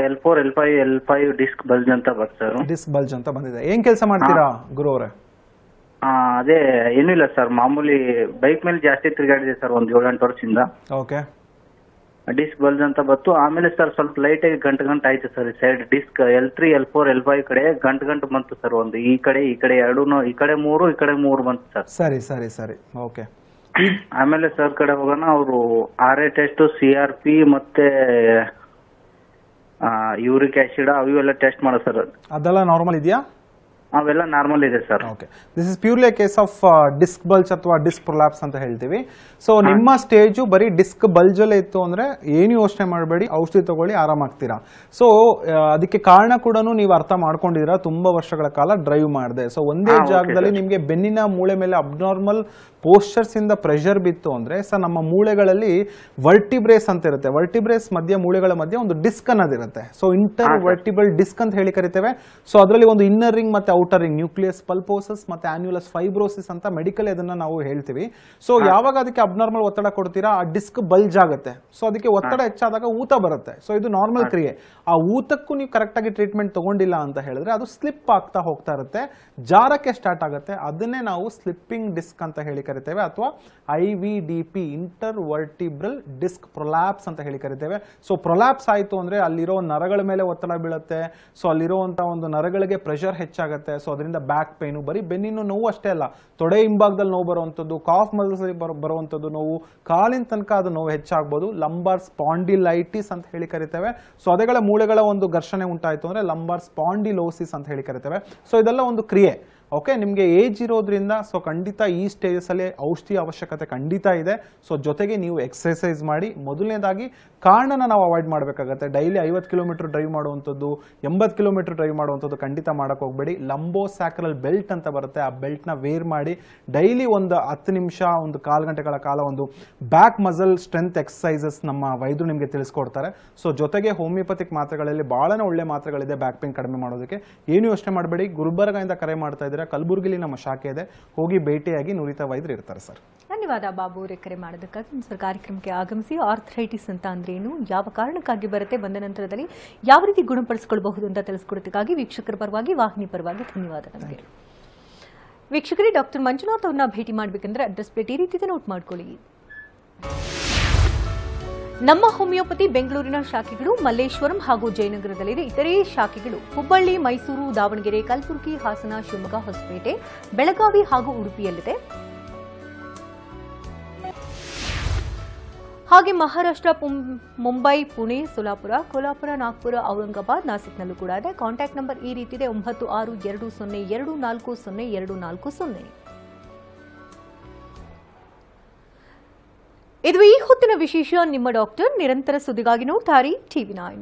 L5 disc bulge ಅಂತ ಬರ್ತದೆ ಸರ್. ಡಿಸ್ಕ್ ಬಲ್ಜ್ ಅಂತ ಬಂದಿದೆ. ಏನ್ ಕೆಲಸ ಮಾಡ್ತೀರಾ ಗುರು ಅವರೇ? ಅದೇ ಏನೂ ಇಲ್ಲ ಸರ್, ಮಾಮೂಲಿ ಬೈಕ್ ಮೇಲೆ ಜಾಸ್ತಿ ತಿರುಗಾಡಿದೆ ಸರ್ ಒಂದು 7-8 ವರ್ಷದಿಂದ. ಓಕೆ. ಡಿಸ್ಕ್ ಬಲ್ಜ್ ಅಂತ ಬಂತು. ಆಮೇಲೆ ಸರ್ ಸ್ವಲ್ಪ ಲೈಟ್ ಆಗಿ ಗಂಟು ಆಯ್ತು sir side disc L3 L4 L5 ಕಡೆ ಗಂಟು ಬಂತು ಸರ್. ಒಂದು ಈ ಕಡೆ ಎರಡೂ, ಈ ಕಡೆ 3 ಈ ಕಡೆ 3 ಬಂತು ಸರ್. ಸರಿ. ಓಕೆ. ಆಮೇಲೆ ಸರ್ ಕಡೆ ಹೋಗೋಣ, ಅವರು RA ಟೆಸ್ಟ್, CRP ಮತ್ತೆ ಯೂರಿಕ್ ಆಸಿಡ್ ಅವೆಲ್ಲ ಟೆಸ್ಟ್ ಮಾಡೋ ಸರ್. ಅದೆಲ್ಲ ನಾರ್ಮಲ್ ಇದೆಯಾ? ಅವೆಲ್ಲ ನಾರ್ಮಲ್ ಇದೆ sir. Okay. This is purely case of disc bulge ಅಥವಾ ಡಿಸ್ಕ್ ಪ್ರೊಲ್ಯಾಪ್ಸ್ ಅಂತ ಹೇಳ್ತೀವಿ. ಸೊ ನಿಮ್ಮ ಸ್ಟೇಜು ಬರೀ ಡಿಸ್ಕ್ ಬಲ್ಜ್ ಅಲ್ಲೇ ಇತ್ತು ಅಂದ್ರೆ ಏನು ಯೋಚನೆ ಮಾಡಬೇಡಿ, ಔಷಧಿ ತಗೊಳ್ಳಿ, ಆರಾಮಾಗ್ತೀರಾ. ಸೊ ಅದಕ್ಕೆ ಕಾರಣ ಕೂಡ ನೀವು ಅರ್ಥ ಮಾಡ್ಕೊಂಡಿದ್ದೀರಾ. ತುಂಬಾ ವರ್ಷಗಳ ಕಾಲ ಡ್ರೈವ್ ಮಾಡಿದೆ. ಸೊ ಒಂದೇ ಜಾಗದಲ್ಲಿ ನಿಮ್ಗೆ ಬೆನ್ನಿನ ಮೂಳೆ ಮೇಲೆ ಅಬ್ನಾರ್ಮಲ್ ಪೋಸ್ಚರ್ಸ್ ಇಂದ ಪ್ರೆಷರ್ ಬಿತ್ತು ಅಂದ್ರೆ ಸರ್ ನಮ್ಮ ಮೂಳೆಗಳಲ್ಲಿ ವರ್ಟಿಬ್ರೇಸ್ ಅಂತ ಇರುತ್ತೆ. ವರ್ಟಿಬ್ರೇಸ್ ಮಧ್ಯ, ಮೂಳೆಗಳ ಮಧ್ಯೆ ಒಂದು ಡಿಸ್ಕ್ ಅನ್ನೋದಿರುತ್ತೆ. ಸೊ ಇಂಟರ್ ವರ್ಟಿಬಲ್ ಡಿಸ್ಕ್ ಅಂತ ಹೇಳಿ ಕರಿತೇವೆ. ಸೊ ಅದರಲ್ಲಿ ಒಂದು ಇನ್ನರ್ ರಿಂಗ್ ಮತ್ತೆ ಔಟರ್ ರಿಂಗ್ ನ್ಯೂಕ್ಲಿಯಸ್ ಪಲ್ಪೋಸಸ್ ಮತ್ತೆ ಆನ್ಯುಲಸ್ ಫೈಬ್ರೋಸಿಸ್ ಅಂತ ಮೆಡಿಕಲ್ ಅದನ್ನ ನಾವು ಹೇಳ್ತೀವಿ. ಸೊ ಯಾವಾಗ ಅದಕ್ಕೆ ಅಬ್ನಾರ್ಮಲ್ ಒತ್ತಡ ಕೊಡ್ತೀರಾ ಆ ಡಿಸ್ಕ್ ಬಲ್ಜ್ ಆಗುತ್ತೆ. ಸೊ ಅದಕ್ಕೆ ಒತ್ತಡ ಹೆಚ್ಚಾದಾಗ ಊತ ಬರುತ್ತೆ. ಸೊ ಇದು ನಾರ್ಮಲ್ ಕ್ರಿಯೆ. ಆ ಊತಕ್ಕೂ ನೀವು ಕರೆಕ್ಟ್ ಆಗಿ ಟ್ರೀಟ್ಮೆಂಟ್ ತಗೊಂಡಿಲ್ಲ ಅಂತ ಹೇಳಿದ್ರೆ ಅದು ಸ್ಲಿಪ್ ಆಗ್ತಾ ಹೋಗ್ತಾ ಇರುತ್ತೆ, ಜಾರಕ್ಕೆ ಸ್ಟಾರ್ಟ್ ಆಗುತ್ತೆ. ಅದನ್ನೇ ನಾವು ಸ್ಲಿಪ್ಪಿಂಗ್ ಡಿಸ್ಕ್ ಅಂತ ಹೇಳಿ ಕರಿತೇವೆ, ಅಥವಾ IVDP intervertebral disc prolapse ಅಂತ ಹೇಳಿ ಕರಿತೇವೆ. ಸೊ ಪ್ರೊಲ್ಯಾಪ್ಸ್ ಆಯಿತು ಅಂದ್ರೆ ಅಲ್ಲಿರೋ ನರಗಳ ಮೇಲೆ ಒತ್ತಡ ಬೀಳುತ್ತೆ. ಸೊ ಅಲ್ಲಿರುವಂತ ಒಂದು ನರಗಳಿಗೆ ಪ್ರೆಷರ್ ಹೆಚ್ಚಾಗುತ್ತೆ. ಸೊ ಅದರಿಂದ ಬ್ಯಾಕ್ ಪೇನು, ಬರೀ ಬೆನ್ನಿನ ನೋವು ಅಷ್ಟೇ ಅಲ್ಲ, ತೊಡೆ ಹಿಂಭಾಗದಲ್ಲಿ ನೋವು ಬರುವಂಥದ್ದು, ಕಾಫ್ ಮಸಲ್ಸ್ ಬರುವಂಥದ್ದು ನೋವು, ಕಾಲಿನ ತನಕ ಅದು ನೋವು ಹೆಚ್ಚಾಗಬಹುದು. ಲಂಬಾರ್ ಸ್ಪಾಂಡಿಲೈಟಿಸ್ ಅಂತ ಹೇಳಿ ಕರಿತೇವೆ. ಸೊ ಅದೆಗಳ ಮೂಳೆಗಳ ಒಂದು ಘರ್ಷಣೆ ಉಂಟಾಯಿತು ಅಂದ್ರೆ ಲಂಬಾರ್ ಸ್ಪಾಂಡಿಲೋಸಿಸ್ ಅಂತ ಹೇಳಿ ಕರಿತೇವೆ. ಸೊ ಇದೆಲ್ಲ ಒಂದು ಕ್ರಿಯೆ. ಓಕೆ, ನಿಮಗೆ ಏಜ್ ಇರೋದ್ರಿಂದ ಸೊ ಖಂಡಿತ ಈ ಸ್ಟೇಜಸ್ ಅಲ್ಲಿ ಔಷಧಿ ಅವಶ್ಯಕತೆ ಖಂಡಿತ ಇದೆ. ಸೊ ಜೊತೆಗೆ ನೀವು ಎಕ್ಸರ್ಸೈಸ್ ಮಾಡಿ. ಮೊದಲನೇದಾಗಿ ಕಾರಣನ ನಾವು ಅವಾಯ್ಡ್ ಮಾಡಬೇಕಾಗತ್ತೆ. ಡೈಲಿ 50 ಕಿಲೋಮೀಟರ್ ಡ್ರೈವ್ ಮಾಡುವಂಥದ್ದು, 80 ಕಿಲೋಮೀಟರ್ ಡ್ರೈವ್ ಮಾಡುವಂಥದ್ದು ಖಂಡಿತ ಮಾಡಕ್ಕೆ ಹೋಗಬೇಡಿ. ಲಂಬೋಸ್ಯಾಕ್ರಲ್ ಬೆಲ್ಟ್ ಅಂತ ಬರುತ್ತೆ, ಆ ಬೆಲ್ಟ್ನ ವೇರ್ ಮಾಡಿ ಡೈಲಿ ಒಂದು 10 ನಿಮಿಷ, ಒಂದು 1/4 ಗಂಟೆಗಳ ಕಾಲ ಒಂದು ಬ್ಯಾಕ್ ಮಸಲ್ ಸ್ಟ್ರೆಂತ್ ಎಕ್ಸರ್ಸೈಸಸ್ ನಮ್ಮ ವೈದ್ಯರು ನಿಮಗೆ ತಿಳಿಸ್ಕೊಡ್ತಾರೆ. ಸೊ ಜೊತೆಗೆ ಹೋಮಿಯೋಪತಿಕ್ ಮಾತ್ರೆಗಳಲ್ಲಿ ಬಹಳನೇ ಒಳ್ಳೆ ಮಾತ್ರೆಗಳಿದೆ ಬ್ಯಾಕ್ ಪೇನ್ ಕಡಿಮೆ ಮಾಡೋದಕ್ಕೆ. ಏನು ಯೋಚನೆ ಮಾಡಬೇಡಿ, ಗುಲ್ಬರ್ಗದಿಂದ ಕರೆ ಮಾಡ್ತಾ ಇದ್ದೀರಾ, ಕಲಬುರಗಿಲಿ ನಮ್ಮ ಶಾಖೆ ಇದೆ, ಹೋಗಿ ಭೇಟಿಯಾಗಿ ನುರಿತ ವೈದ್ಯರು ಇರ್ತಾರೆ ಸರ್. ಧನ್ಯವಾದ ಬಾಬು ಅವರೇ ಕರೆ ಮಾಡೋದಕ್ಕಾಗಿ. ಸರ್, ಕಾರ್ಯಕ್ರಮಕ್ಕೆ ಆಗಮಿಸಿ ಆರ್ಥರೈಟಿಸ್ ಅಂತ ಅಂದ್ರೇನು, ಯಾವ ಕಾರಣಕ್ಕಾಗಿ ಬರುತ್ತೆ, ಬಂದ ನಂತರದಲ್ಲಿ ಯಾವ ರೀತಿ ಗುಣಪಡಿಸಿಕೊಳ್ಳಬಹುದು ಅಂತ ತಿಳಿಸ್ಕೊಡೋದಕ್ಕಾಗಿ ವೀಕ್ಷಕರ ಪರವಾಗಿ, ವಾಹಿನಿ ಪರವಾಗಿ ಧನ್ಯವಾದ ನಮಗೆ. ವೀಕ್ಷಕರೇ, ಡಾಕ್ಟರ್ ಮಂಜುನಾಥ್ ಅವ್ರನ್ನ ಭೇಟಿ ಮಾಡಬೇಕಂದ್ರೆ ಅಡ್ರೆಸ್ ಪ್ಲೇಟ್ ಈ ರೀತಿ ನೋಟ್ ಮಾಡ್ಕೊಳ್ಳಿ. ನಮ್ಮ ಹೋಮಿಯೋಪತಿ ಬೆಂಗಳೂರಿನ ಶಾಖೆಗಳು ಮಲ್ಲೇಶ್ವರಂ ಹಾಗೂ ಜಯನಗರದಲ್ಲಿದೆ. ಇತರೆ ಶಾಖೆಗಳು ಹುಬ್ಬಳ್ಳಿ, ಮೈಸೂರು, ದಾವಣಗೆರೆ, ಕಲಬುರಗಿ, ಹಾಸನ, ಶಿವಮೊಗ್ಗ, ಹೊಸಪೇಟೆ, ಬೆಳಗಾವಿ ಹಾಗೂ ಉಡುಪಿಯಲ್ಲಿದೆ. ಹಾಗೆ ಮಹಾರಾಷ್ಟ್ರ, ಮುಂಬೈ, ಪುಣೆ, ಸೋಲಾಪುರ, ಕೋಲ್ಹಾಪುರ, ನಾಗ್ಪುರ, ಔರಂಗಾಬಾದ್, ನಾಸಿಕ್ನಲ್ಲೂ ಕೂಡ ಇದೆ. ಕಾಂಟ್ಯಾಕ್ಟ್ ನಂಬರ್ ಈ ರೀತಿ ಇದೆ: 9620240240. ಇದು ಈ ಹೊತ್ತಿನ ವಿಶೇಷ. ನಿಮ್ಮ ಡಾಕ್ಟರ್ ನಿರಂತರ ಸುದ್ದಿಗಾಗಿ ನೋಡ್ತಾರೆ TV9.